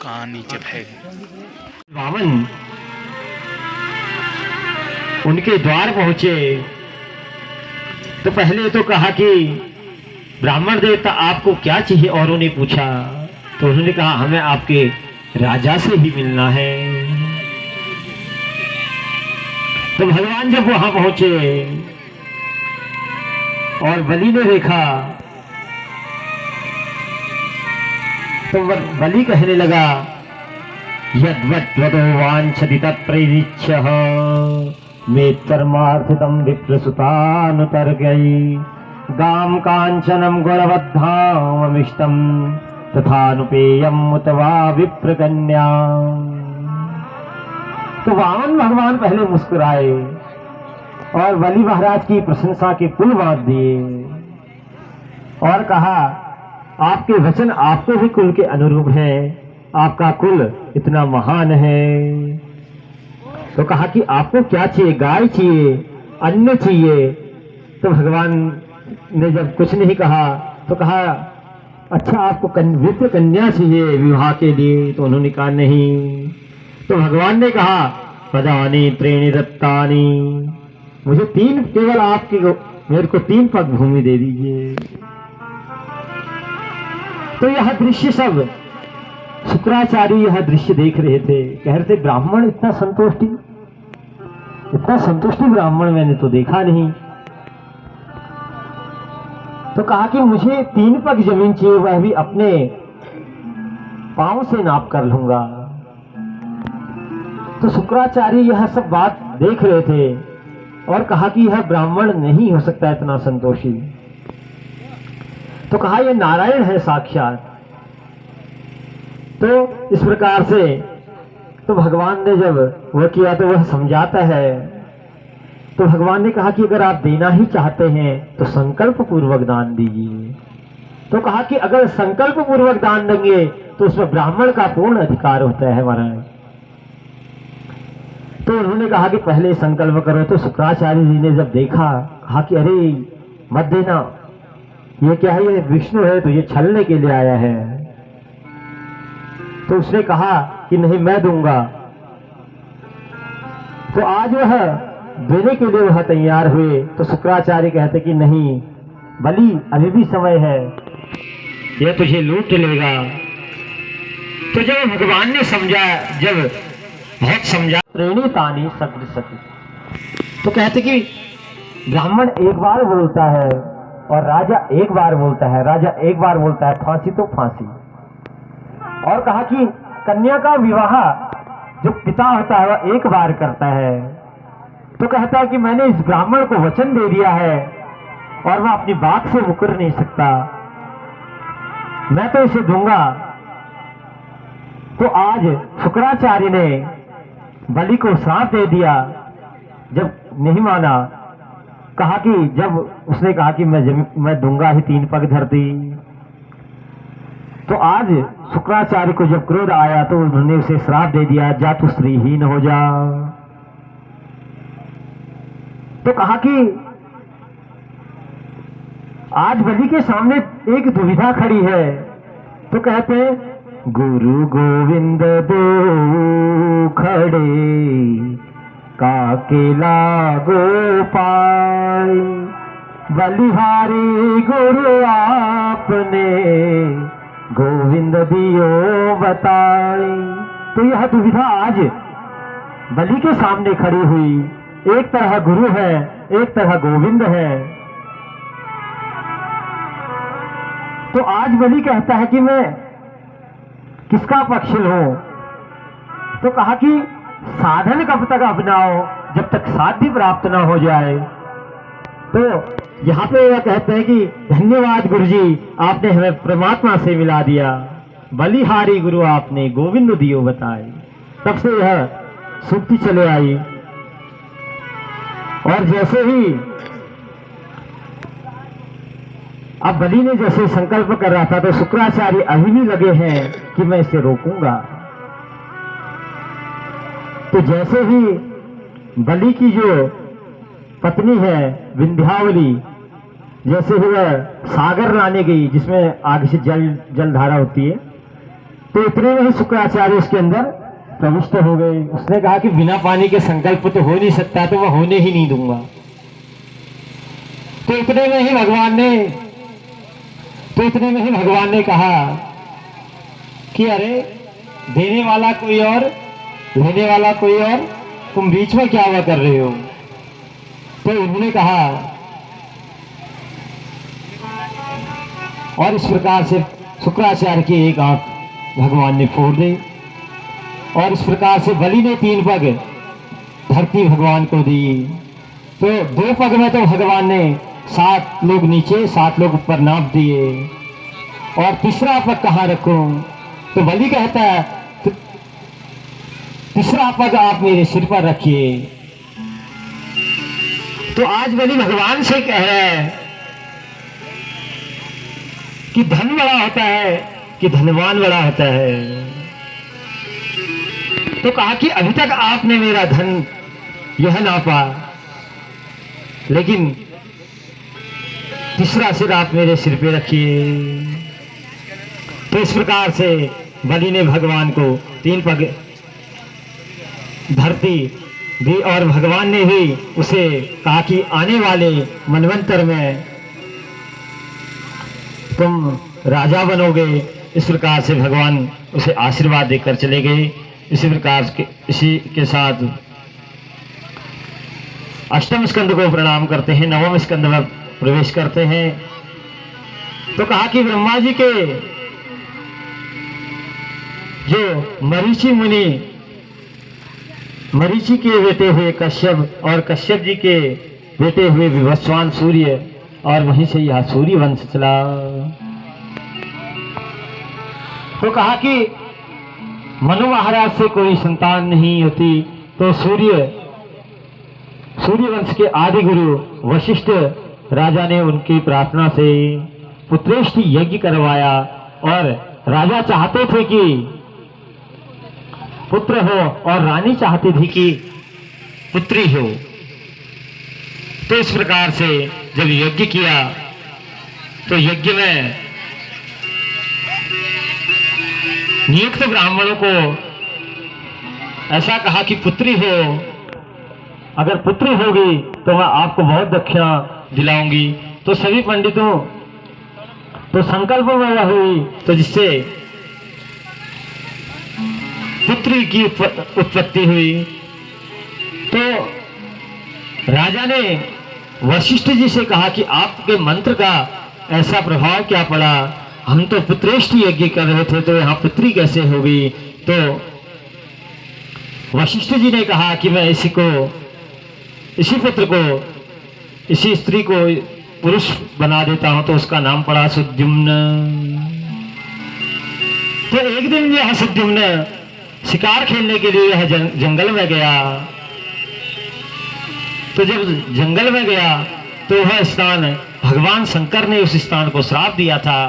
कहाँ नीचे फेंक वामन उनके द्वार पहुंचे तो पहले तो कहा कि ब्राह्मण देवता आपको क्या चाहिए, और उन्हें पूछा तो उन्होंने कहा हमें आपके राजा से ही मिलना है। तो भगवान जब वहां पहुंचे और बलि ने देखा तो बलि कहने लगा यद्वद्वदो वांछति तत्प्रैरिच्यः मे परमार्थितम विप्रसुतानुतर गई गाम कांचनम गुणवद्धाममिष्टम तथानुपेयम उत वा विप्रकन्या। तो वामन भगवान पहले मुस्कुराए और बलि महाराज की प्रशंसा के पुल बांध दिए और कहा आपके वचन आपके भी कुल के अनुरूप है, आपका कुल इतना महान है। तो कहा कि आपको क्या चाहिए, गाय चाहिए, अन्न चाहिए। तो भगवान ने जब कुछ नहीं कहा तो कहा अच्छा आपको विप्र कन्या चाहिए विवाह के लिए। तो उन्होंने कहा नहीं। तो भगवान ने कहा पदानी त्रीणि दत्तानी, मुझे तीन, केवल आपके मेरे को 3 पग भूमि दे दीजिए। तो यह दृश्य सब शुक्राचार्य यह दृश्य देख रहे थे, कह रहे थे ब्राह्मण इतना संतुष्टि ब्राह्मण मैंने तो देखा नहीं। तो कहा कि मुझे 3 पग जमीन चाहिए, वह भी अपने पांव से नाप कर लूंगा। तो शुक्राचार्य यह सब बात देख रहे थे और कहा कि यह ब्राह्मण नहीं हो सकता इतना संतोषी। तो कहा यह नारायण है साक्षात। तो इस प्रकार से तो भगवान ने जब वह किया तो वह समझाता है। तो भगवान ने कहा कि अगर आप देना ही चाहते हैं तो संकल्प पूर्वक दान दीजिए। तो कहा कि अगर संकल्प पूर्वक दान देंगे तो उसमें ब्राह्मण का पूर्ण अधिकार होता है महाराज। तो उन्होंने कहा कि पहले संकल्प करो। तो शुक्राचार्य जी ने जब देखा कहा कि अरे मत देना, ये क्या है, ये विष्णु है तो ये छलने के लिए आया है। तो उसने कहा कि नहीं मैं दूंगा। तो आज वह देने के लिए वह तैयार हुए। तो शुक्राचार्य कहते कि नहीं बलि अभी भी समय है, यह तुझे लूट लेगा। तो जब भगवान ने समझा, जब बहुत समझा प्रेणितानी सदृशति, तो कहते कि ब्राह्मण एक बार बोलता है और राजा एक बार बोलता है, राजा एक बार बोलता है फांसी तो फांसी। और कहा कि कन्या का विवाह जो पिता होता है वह एक बार करता है। तो कहता है कि मैंने इस ब्राह्मण को वचन दे दिया है और वह अपनी बात से मुकर नहीं सकता, मैं तो इसे दूंगा। तो आज शुक्राचार्य ने बलि को श्राप दे दिया जब नहीं माना। कहा कि जब उसने कहा कि मैं दूंगा ही 3 पग धरती। तो आज शुक्राचार्य को जब क्रोध आया तो उन्होंने उसे श्राप दे दिया, जा तू स्त्रीहीन हो जा। तो कहा कि आज बलि के सामने एक दुविधा खड़ी है। तो कहते हैं गुरु गोविंद दो खड़े काके लागो पाए, बलिहारी गुरु आपने गोविंद दियो बताए। तो यह दुविधा आज बलि के सामने खड़ी हुई। एक तरह गुरु है, एक तरह गोविंद है। तो आज बलि कहता है कि मैं किसका पक्ष लूं। तो कहा कि साधन कब तक अपनाओ जब तक साध्य प्राप्त न हो जाए। तो यहाँ पे वह कहते हैं कि धन्यवाद गुरुजी, आपने हमें परमात्मा से मिला दिया, बलिहारी गुरु आपने गोविंद दियो बताए। तब से यह सुक्ति चले आई। और जैसे ही अब बलि ने जैसे संकल्प कर रहा था तो शुक्राचार्य अभी भी लगे हैं कि मैं इसे रोकूंगा। तो जैसे ही बलि की जो पत्नी है विंध्यावली, जैसे ही वह सागर लाने गई जिसमें आगे से जलधारा होती है, तो इतने में ही शुक्राचार्य उसके अंदर प्रविष्ट हो गए। उसने कहा कि बिना पानी के संकल्प तो हो नहीं सकता, तो मैं होने ही नहीं दूंगा। तो इतने में ही भगवान ने कहा कि अरे देने वाला कोई और, लेने वाला कोई और, तुम बीच में क्या हुआ कर रहे हो। तो उन्होंने कहा, और इस प्रकार से शुक्राचार्य की एक आंख भगवान ने फोड़ दी, और इस प्रकार से बलि ने 3 पग धरती भगवान को दी। तो 2 पग में तो भगवान ने 7 लोग नीचे 7 लोग ऊपर नाप दिए, और तीसरा पग कहाँ रखूं। तो बलि कहता है, तो तीसरा पग आप मेरे सिर पर रखिए। तो आज बलि भगवान से कह रहा है कि धन बड़ा होता है कि धनवान बड़ा होता है। तो कहा कि अभी तक आपने मेरा धन यह नापा, लेकिन तीसरा सिर आप मेरे सिर पे रखिए। तो इस प्रकार से बलि ने भगवान को 3 पग धरती दी, और भगवान ने भी उसे कहा कि आने वाले मनवंतर में तुम राजा बनोगे। इस प्रकार से भगवान उसे आशीर्वाद देकर चले गए। इसी के साथ अष्टम स्कंद को प्रणाम करते हैं, नवम स्कंद में प्रवेश करते हैं। तो कहा कि ब्रह्मा जी के जो मरीचि के बेटे हुए कश्यप, और कश्यप जी के बेटे हुए विवस्वान सूर्य, और वहीं से यह सूर्य वंश चला। तो कहा कि मनु महाराज से कोई संतान नहीं होती, तो सूर्य वंश के आदि गुरु वशिष्ठ राजा ने उनकी प्रार्थना से पुत्रेष्ठ यज्ञ करवाया, और राजा चाहते थे कि पुत्र हो, और रानी चाहती थी कि पुत्री हो। तो इस प्रकार से जब यज्ञ किया, तो यज्ञ में नियुक्त ब्राह्मणों को ऐसा कहा कि पुत्री हो, अगर पुत्री होगी तो मैं आपको बहुत दक्षिणा दिलाऊंगी। तो सभी पंडितों तो संकल्प में हुई, तो जिससे पुत्री की उत्पत्ति हुई। तो राजा ने वशिष्ठ जी से कहा कि आपके मंत्र का ऐसा प्रभाव क्या पड़ा, हम तो पुत्रेष्ठ यज्ञ कर रहे थे, तो यहाँ पुत्री कैसे होगी। तो वशिष्ठ जी ने कहा कि मैं इसी पुत्र को, इसी स्त्री को पुरुष बना देता हूं। तो उसका नाम पड़ा सुद्युम्न। तो एक दिन यह सुद्युम्न शिकार खेलने के लिए यह जंगल में गया। तो जब जंगल में गया तो वह स्थान भगवान शंकर ने उस स्थान को श्राप दिया था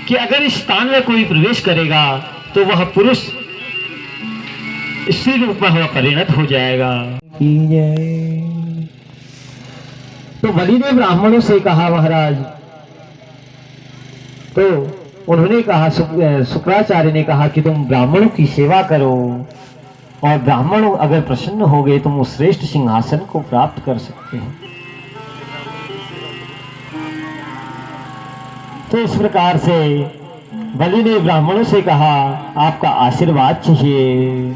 कि अगर इस स्थान में कोई प्रवेश करेगा तो वह पुरुष स्त्री रूप में वह परिणत हो जाएगा। तो बलि ने ब्राह्मणों से कहा, महाराज, तो उन्होंने कहा, शुक्राचार्य ने कहा कि तुम ब्राह्मणों की सेवा करो, और ब्राह्मण अगर प्रसन्न हो गए तुम उस श्रेष्ठ सिंहासन को प्राप्त कर सकते हो। तो इस प्रकार से बलि ने ब्राह्मणों से कहा, आपका आशीर्वाद चाहिए,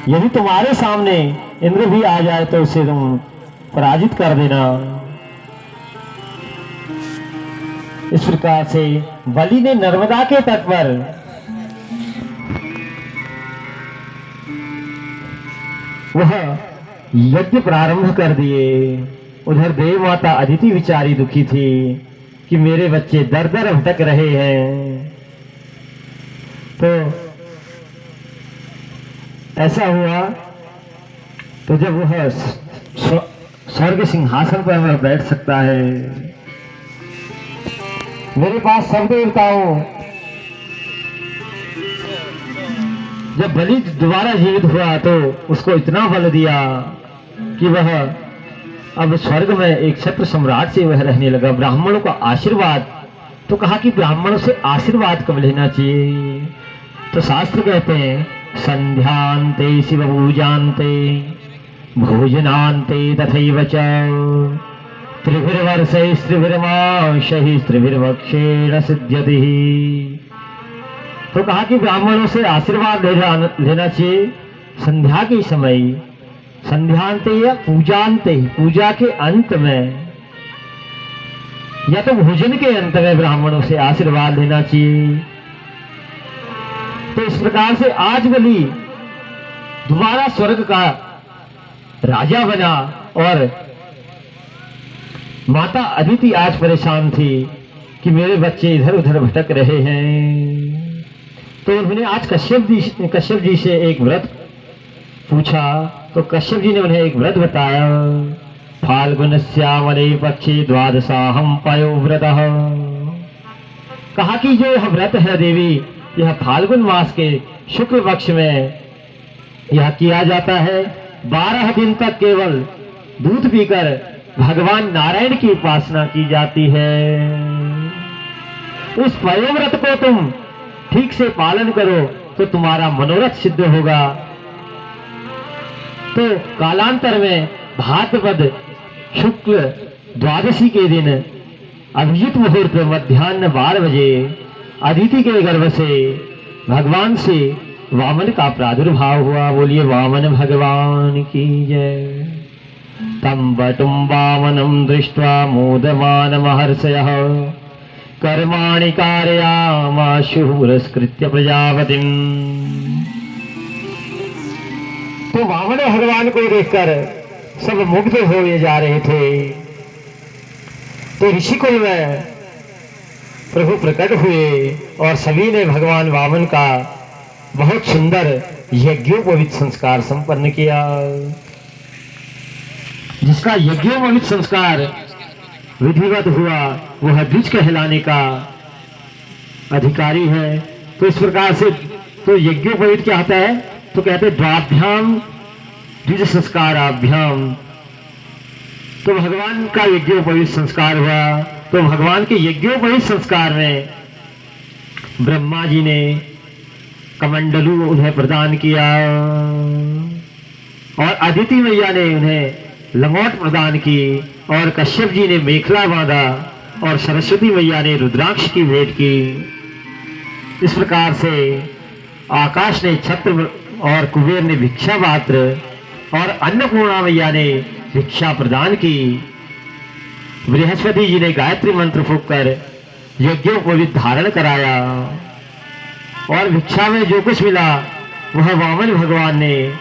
यदि तुम्हारे सामने इंद्र भी आ जाए तो उसे तुम पराजित कर देना। इस प्रकार से बलि ने नर्मदा के तट पर वह यज्ञ प्रारंभ कर दिए। उधर देव माता अदिति विचारी दुखी थी कि मेरे बच्चे दर दर भटक रहे हैं। तो ऐसा हुआ, तो जब वह स्वर्ग सिंहासन पर वह बैठ सकता है, मेरे पास सब देवताओं, जब बलि दोबारा जीवित हुआ तो उसको इतना बल दिया कि वह अब स्वर्ग में एक छत्र सम्राट से वह रहने लगा। ब्राह्मणों का आशीर्वाद, तो कहा कि ब्राह्मणों से आशीर्वाद कब लेना चाहिए? तो शास्त्र कहते हैं संध्यांते शिव पूजान्ते भोजनान्ते तथैव च त्रिभिर्वर्षैस्त्रिभिर्माशैः त्रिभिर्वक्षेण सिद्ध्यति। तो कहा कि ब्राह्मणों से आशीर्वाद लेना चाहिए संध्या के समय, संध्यांते या पूजान्ते, पूजा के अंत में या तो भोजन के अंत में ब्राह्मणों से आशीर्वाद लेना चाहिए। तो इस प्रकार से आज बलि दोबारा स्वर्ग का राजा बना और माता अदिति आज परेशान थी कि मेरे बच्चे इधर उधर भटक रहे हैं। तो उन्होंने आज कश्यप जी से एक व्रत पूछा। तो कश्यप जी ने उन्हें एक व्रत बताया। फाल्गुनस्यामले पक्षे द्वादशाहं पयोव्रतः। कहा कि जो यह व्रत है देवी, यह फाल्गुन मास के शुक्ल पक्ष में यह किया जाता है। 12 दिन तक केवल दूध पीकर भगवान नारायण की उपासना की जाती है। उस पयोव्रत को तुम ठीक से पालन करो तो तुम्हारा मनोरथ सिद्ध होगा। तो कालांतर में भाद्रपद शुक्ल द्वादशी के दिन अभिजित मुहूर्त मध्याह्न 12 बजे अदिति के गर्भ से भगवान से वामन का प्रादुर्भाव हुआ। बोलिए वामन भगवान की जय। तम वटुम वामनम दृष्ट्वा मोदमान महर्षयः कर्माणि कारयामाशु पुरस्कृत्य प्रजापतिम्। तो वामन भगवान को देखकर सब मुग्ध हुए जा रहे थे। तो ऋषिकुल में प्रभु प्रकट हुए और सभी ने भगवान वामन का बहुत सुंदर यज्ञोपवीत संस्कार संपन्न किया। जिसका यज्ञोपवीत संस्कार विधिवत हुआ वह द्विज कहलाने का अधिकारी है। तो इस प्रकार से तो यज्ञोपवीत क्या होता है? तो कहते हैं द्वाभ्याम द्विज संस्काराभ्याम। तो भगवान का यज्ञोपवीत संस्कार हुआ। तो भगवान के यज्ञोपवीत संस्कार में ब्रह्मा जी ने कमंडलू उन्हें प्रदान किया और अदिति मैया ने उन्हें लंगोट प्रदान की और कश्यप जी ने मेखला बांधा और सरस्वती मैया ने रुद्राक्ष की भेंट की। इस प्रकार से आकाश ने छत्र और कुबेर ने भिक्षा पात्र और अन्नपूर्णा मैया ने भिक्षा प्रदान की। बृहस्पति जी ने गायत्री मंत्र फूंक कर यज्ञोपवीत धारण कराया और भिक्षा में जो कुछ मिला वह वामन भगवान ने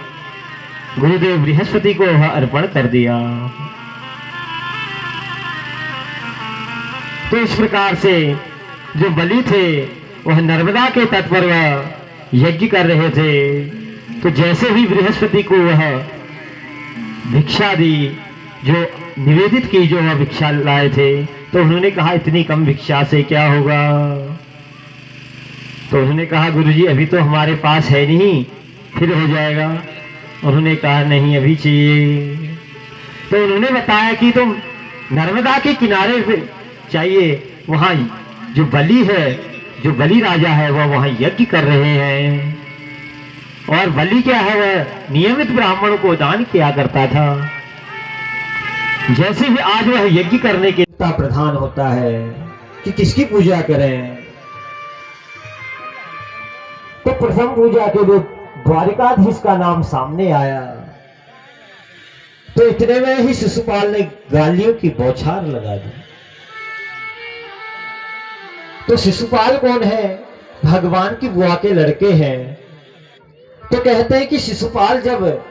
गुरुदेव बृहस्पति को वह अर्पण कर दिया। तो इस प्रकार से जो बलि थे वह नर्मदा के तट पर वह यज्ञ कर रहे थे। तो जैसे ही बृहस्पति को वह भिक्षा दी, जो निवेदित की, जो वह भिक्षा लाए थे, तो उन्होंने कहा इतनी कम भिक्षा से क्या होगा? तो उन्होंने कहा गुरुजी अभी तो हमारे पास है नहीं, फिर हो जाएगा। उन्होंने कहा नहीं अभी चाहिए। तो उन्होंने बताया कि तुम नर्मदा के किनारे पे चाहिए, वहां जो बलि है, जो बलि राजा है वह वहां यज्ञ कर रहे हैं। और बलि क्या है? वह नियमित ब्राह्मणों को दान किया करता था। जैसे भी आज वह यज्ञ करने के प्रधान होता है कि किसकी पूजा करें, तो प्रथम पूजा के लिए द्वारिकाधीश का नाम सामने आया। तो इतने में ही शिशुपाल ने गालियों की बौछार लगा दी। तो शिशुपाल कौन है? भगवान की बुआ के लड़के हैं। तो कहते हैं कि शिशुपाल जब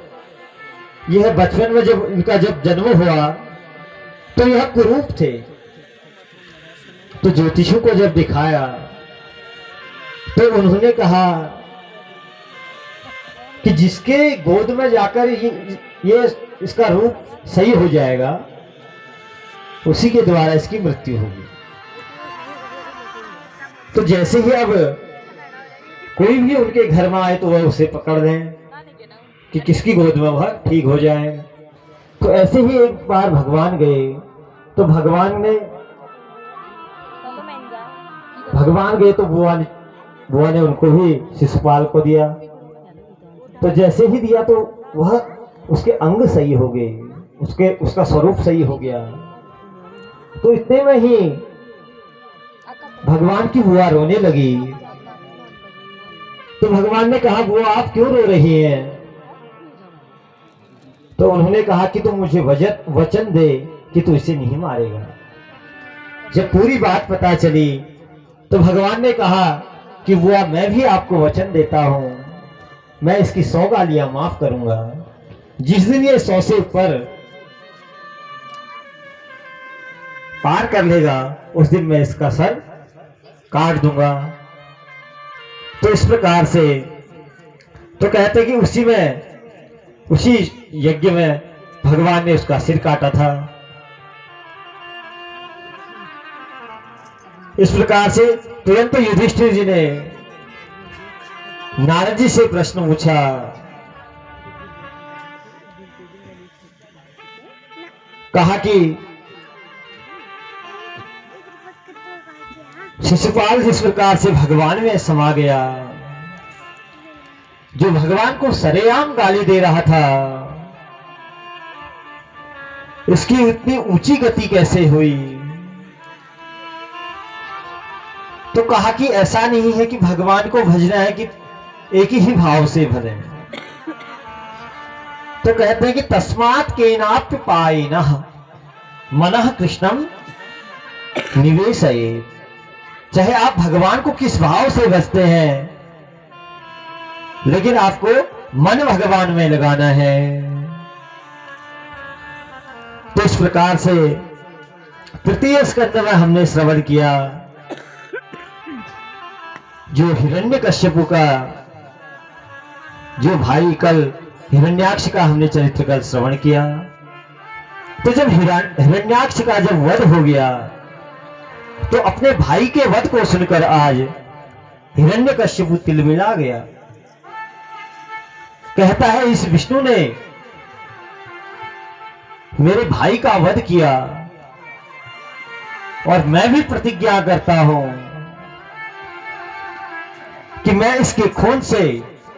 यह बचपन में जब इनका जब जन्म हुआ तो यह कुरूप थे। तो ज्योतिषों को जब दिखाया तो उन्होंने कहा कि जिसके गोद में जाकर ये इसका रूप सही हो जाएगा उसी के द्वारा इसकी मृत्यु होगी। तो जैसे ही अब कोई भी उनके घर में आए तो वह उसे पकड़ दें कि किसकी गोद में वह ठीक हो जाए। तो ऐसे ही एक बार भगवान गए, तो भगवान गए तो बुआ ने उनको ही शिशुपाल को दिया। तो जैसे ही दिया तो वह उसके अंग सही हो गए, उसका स्वरूप सही हो गया। तो इतने में ही भगवान की बुआ रोने लगी। तो भगवान ने कहा, बुआ आप क्यों रो रही हैं? तो उन्होंने कहा कि तुम मुझे वचन दे कि तू इसे नहीं मारेगा। जब पूरी बात पता चली तो भगवान ने कहा कि बुआ मैं भी आपको वचन देता हूं, मैं इसकी 100 गालियां माफ करूंगा। जिस दिन ये 100 से ऊपर पार कर लेगा उस दिन मैं इसका सर काट दूंगा। तो इस प्रकार से तो कहते कि उसी यज्ञ में भगवान ने उसका सिर काटा था। इस प्रकार से तुरंत युधिष्ठिर जी ने नारद जी से प्रश्न पूछा, कहा कि शिशुपाल जिस प्रकार से भगवान में समा गया, जो भगवान को सरेआम गाली दे रहा था, इसकी इतनी ऊंची गति कैसे हुई? तो कहा कि ऐसा नहीं है कि भगवान को भजना है कि एक ही भाव से भरे। तो कहते हैं कि तस्मात् केनाप्य पायिनः मनः कृष्णम निवेशयेत्। चाहे आप भगवान को किस भाव से भजते हैं, लेकिन आपको मन भगवान में लगाना है। तो इस प्रकार से तृतीय स्कंद में हमने श्रवण किया, जो हिरण्यकश्यपु का, जो भाई कल हिरण्याक्ष का हमने चरित्र कल श्रवण किया। तो जब हिरण्याक्ष का जब वध हो गया तो अपने भाई के वध को सुनकर आज हिरण्यकश्यपु तिलमिला गया। कहता है इस विष्णु ने मेरे भाई का वध किया और मैं भी प्रतिज्ञा करता हूं कि मैं इसके खून से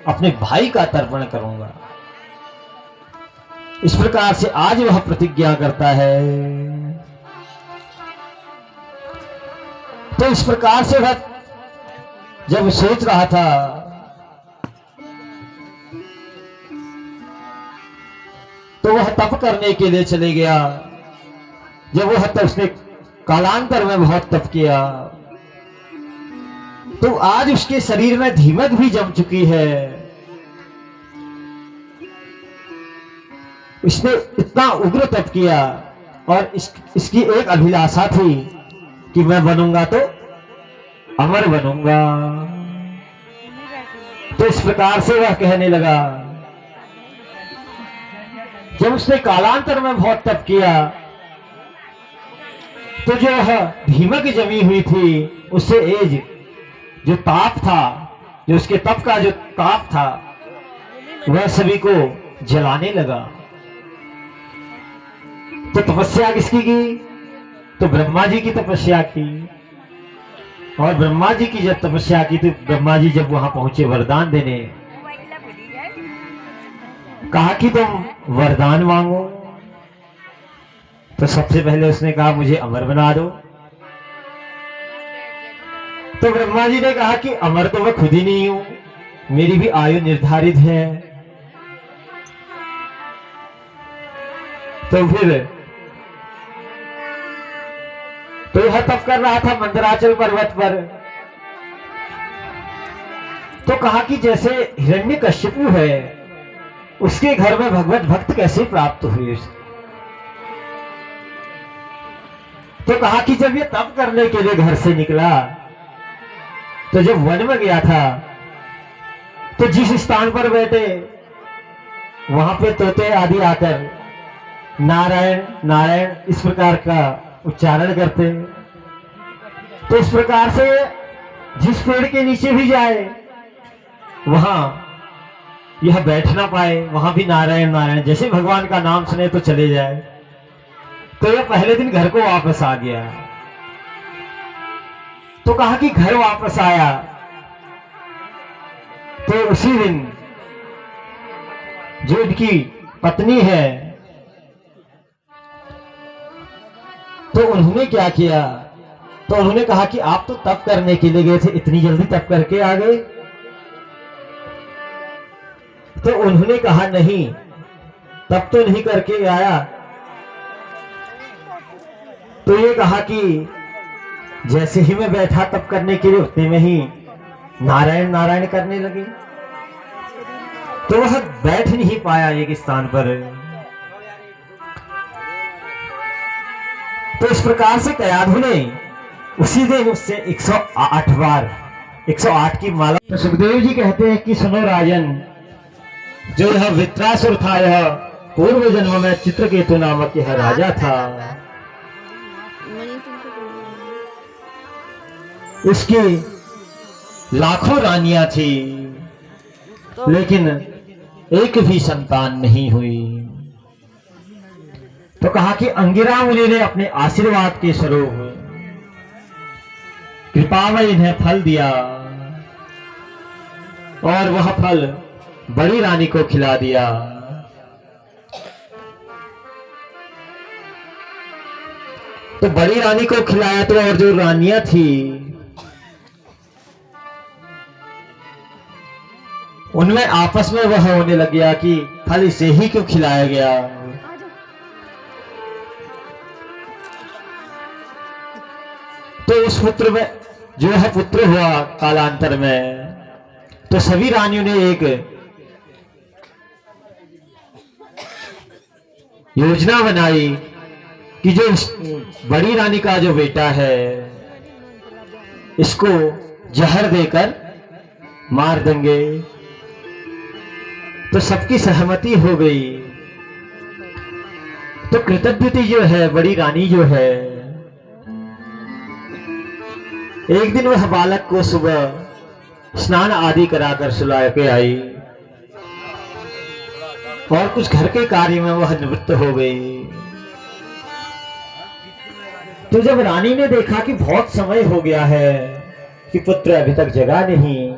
अपने भाई का तर्पण करूंगा। इस प्रकार से आज वह प्रतिज्ञा करता है। तो इस प्रकार से वह जब सोच रहा था तो वह तप करने के लिए चले गया। जब वह तप, उसने कालांतर में बहुत तप किया, तो आज उसके शरीर में धीमक भी जम चुकी है। इसने इतना उग्र तप किया और इसकी एक अभिलाषा थी कि मैं बनूंगा तो अमर बनूंगा। तो इस प्रकार से वह कहने लगा। जब उसने कालांतर में बहुत तप किया तो जो धीमक जमी हुई थी, उससे एज जो ताप था, जो उसके तप का जो ताप था, वह सभी को जलाने लगा। तो तपस्या किसकी की? तो ब्रह्मा जी की तपस्या की। और ब्रह्मा जी की जब तपस्या की तो ब्रह्मा जी जब वहां पहुंचे वरदान देने, कहा कि तुम वरदान मांगो। तो सबसे पहले उसने कहा मुझे अमर बना दो। तो ब्रह्मा जी ने कहा कि अमर तो मैं खुद ही नहीं हूं, मेरी भी आयु निर्धारित है। तो फिर तो यह तप कर रहा था मंदराचल पर्वत पर। तो कहा कि जैसे हिरण्यकश्यपु है, उसके घर में भगवत भक्त कैसे प्राप्त हुए। तो कहा कि जब ये तप करने के लिए घर से निकला, तो जब वन में गया था, तो जिस स्थान पर बैठे वहां पे तोते आदि आकर नारायण नारायण इस प्रकार का उच्चारण करते। तो इस प्रकार से जिस पेड़ के नीचे भी जाए वहां यह बैठ ना पाए, वहां भी नारायण नारायण, जैसे भगवान का नाम सुने तो चले जाए। तो यह पहले दिन घर को वापस आ गया। तो कहा कि घर वापस आया तो उसी दिन जो इनकी पत्नी है, तो उन्होंने क्या किया, तो उन्होंने कहा कि आप तो तप करने के लिए गए थे, इतनी जल्दी तप करके आ गए। तो उन्होंने कहा नहीं, तप तो नहीं करके आया। तो ये कहा कि जैसे ही मैं बैठा तप करने के लिए, उतने में ही नारायण नारायण करने लगे। तो वह बैठ नहीं पाया एक स्थान पर। तो इस प्रकार से कयाधु ने उसी दिन उससे 108 बार 108 की माला। तो सुखदेव जी कहते हैं कि सुनो राजन, जो यह वृत्रासुर था, यह पूर्व जन्म में चित्रकेतु नामक यह राजा था। इसकी लाखों रानियां थी, लेकिन एक भी संतान नहीं हुई। तो कहा कि अंगिरा मुनि ने अपने आशीर्वाद के स्वरूप कृपा में इन्हें फल दिया, और वह फल बड़ी रानी को खिला दिया। तो बड़ी रानी को खिलाया, तो और जो रानियां थी उनमें आपस में वह होने लग गया कि फल इसे ही क्यों खिलाया गया। तो उस पुत्र में जो है पुत्र हुआ कालांतर में, तो सभी रानियों ने एक योजना बनाई कि जो बड़ी रानी का जो बेटा है, इसको जहर देकर मार देंगे। तो सबकी सहमति हो गई। तो कृतज्ञति जो है, बड़ी रानी जो है, एक दिन वह बालक को सुबह स्नान आदि कराकर सुला के आई, और कुछ घर के कार्य में वह निवृत्त हो गई। तो जब रानी ने देखा कि बहुत समय हो गया है कि पुत्र अभी तक जगा नहीं,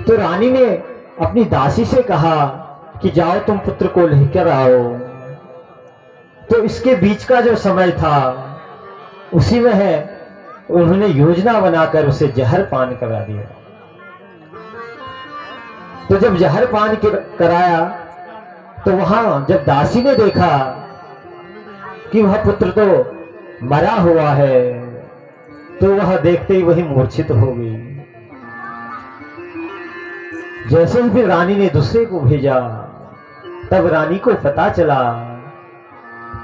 तो रानी ने अपनी दासी से कहा कि जाओ तुम पुत्र को लेकर आओ। तो इसके बीच का जो समय था, उसी में है उन्होंने योजना बनाकर उसे जहर पान करा दिया। तो जब जहर पान कराया, तो वहां जब दासी ने देखा कि वह पुत्र तो मरा हुआ है, तो वह देखते ही वही मूर्छित हो गई। जैसे ही फिर रानी ने दूसरे को भेजा, तब रानी को पता चला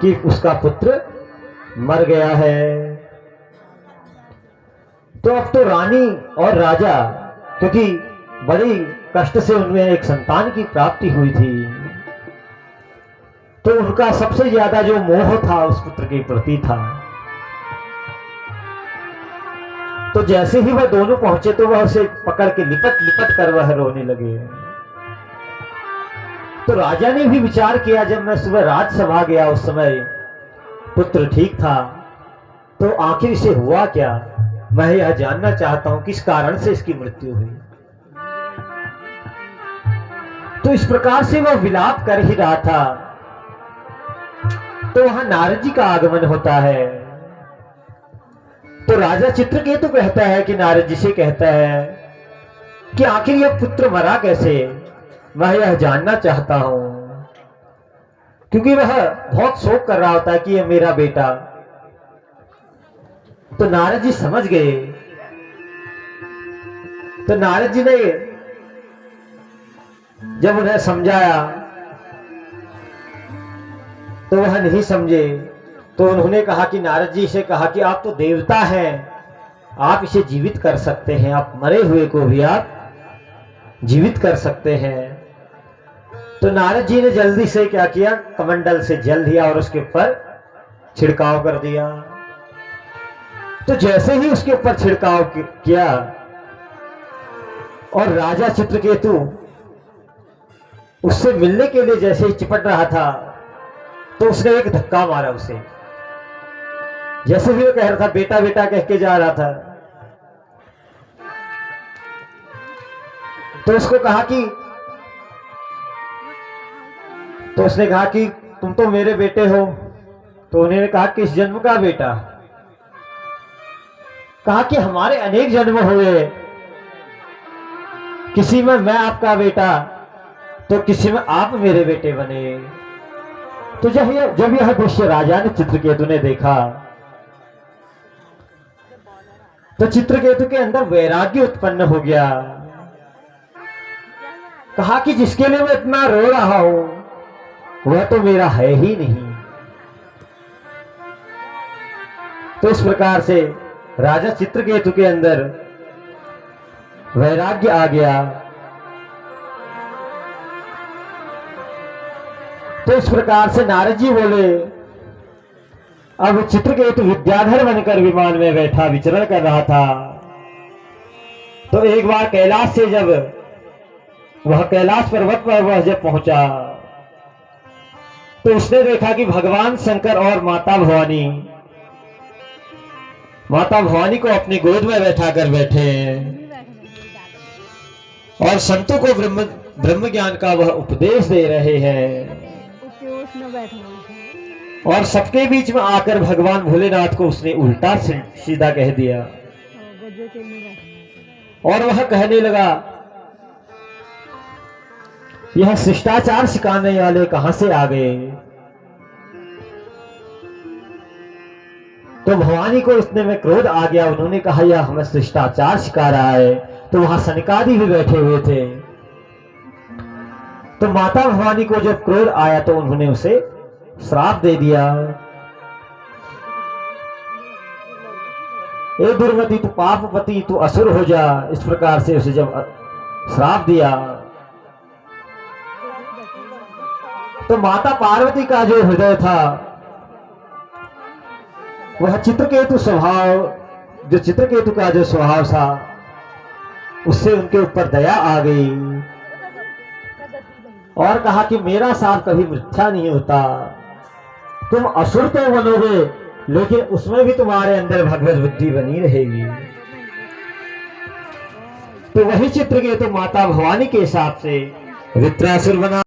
कि उसका पुत्र मर गया है। तो अब तो रानी और राजा, क्योंकि बड़ी कष्ट से उनमें एक संतान की प्राप्ति हुई थी, तो उनका सबसे ज्यादा जो मोह था उस पुत्र के प्रति था। तो जैसे ही वह दोनों पहुंचे, तो वह उसे पकड़ के लिपट लिपट कर वह रोने लगे। तो राजा ने भी विचार किया, जब मैं सुबह राजसभा गया उस समय पुत्र ठीक था, तो आखिर इसे हुआ क्या, मैं यह जानना चाहता हूं किस कारण से इसकी मृत्यु हुई। तो इस प्रकार से वह विलाप कर ही रहा था, तो वहां नारद जी का आगमन होता है। तो राजा चित्रकेतु कहता है कि नारद जी से कहता है कि आखिर यह पुत्र मरा कैसे, मैं यह जानना चाहता हूं। क्योंकि वह बहुत शोक कर रहा होता है कि यह मेरा बेटा। तो नारद जी समझ गए। तो नारद जी ने जब उन्हें समझाया, तो वह नहीं समझे। तो उन्होंने कहा कि नारद जी से कहा कि आप तो देवता हैं, आप इसे जीवित कर सकते हैं, आप मरे हुए को भी आप जीवित कर सकते हैं। तो नारद जी ने जल्दी से क्या किया, कमंडल से जल लिया और उसके ऊपर छिड़काव कर दिया। तो जैसे ही उसके ऊपर छिड़काव किया, और राजा चित्रकेतु उससे मिलने के लिए जैसे ही चिपट रहा था तो उसने एक धक्का मारा उसे। जैसे भी वो कह रहा था बेटा बेटा कह के जा रहा था, तो उसको कहा कि तो उसने कहा कि तुम तो मेरे बेटे हो। तो उन्होंने कहा किस जन्म का बेटा? कहा कि हमारे अनेक जन्म हुए, किसी में मैं आपका बेटा तो किसी में आप मेरे बेटे बने। तो जब यह दृश्य राजा ने चित्रकेतु ने देखा तो चित्रकेतु के अंदर वैराग्य उत्पन्न हो गया। कहा कि जिसके लिए मैं इतना रो रहा हूं वह तो मेरा है ही नहीं। तो इस प्रकार से राजा चित्रकेतु के अंदर वैराग्य आ गया। तो इस प्रकार से नारद जी बोले, अब चित्रकेतु विद्याधर बनकर विमान में बैठा विचरण कर रहा था। तो एक बार कैलाश से जब वह कैलाश पर्वत पर वह जब पहुंचा तो उसने देखा कि भगवान शंकर और माता भवानी को अपनी गोद में बैठा कर बैठे हैं और संतों को ब्रह्म ज्ञान का वह उपदेश दे रहे हैं। और सबके बीच में आकर भगवान भोलेनाथ को उसने उल्टा सीधा कह दिया और वह कहने लगा, यह शिष्टाचार सिखाने वाले कहां से आ गए? तो भवानी को इतने में क्रोध आ गया। उन्होंने कहा यह हमें शिष्टाचार सिखा रहा है। तो वहां सनकादि भी बैठे हुए थे। तो माता भवानी को जब क्रोध आया तो उन्होंने उसे श्राप दे दिया, ए दुर्मति तू पापपति तू असुर हो जा। इस प्रकार से उसे जब श्राप दिया तो माता पार्वती का जो हृदय था वह चित्रकेतु का जो स्वभाव था उससे उनके ऊपर दया आ गई और कहा कि मेरा साप कभी मिथ्या नहीं होता। तुम असुर तो बनोगे लेकिन उसमें भी तुम्हारे अंदर भगवत बुद्धि बनी रहेगी। तो वही चित्रकेतु माता भवानी के हिसाब से वित्रासुर बना।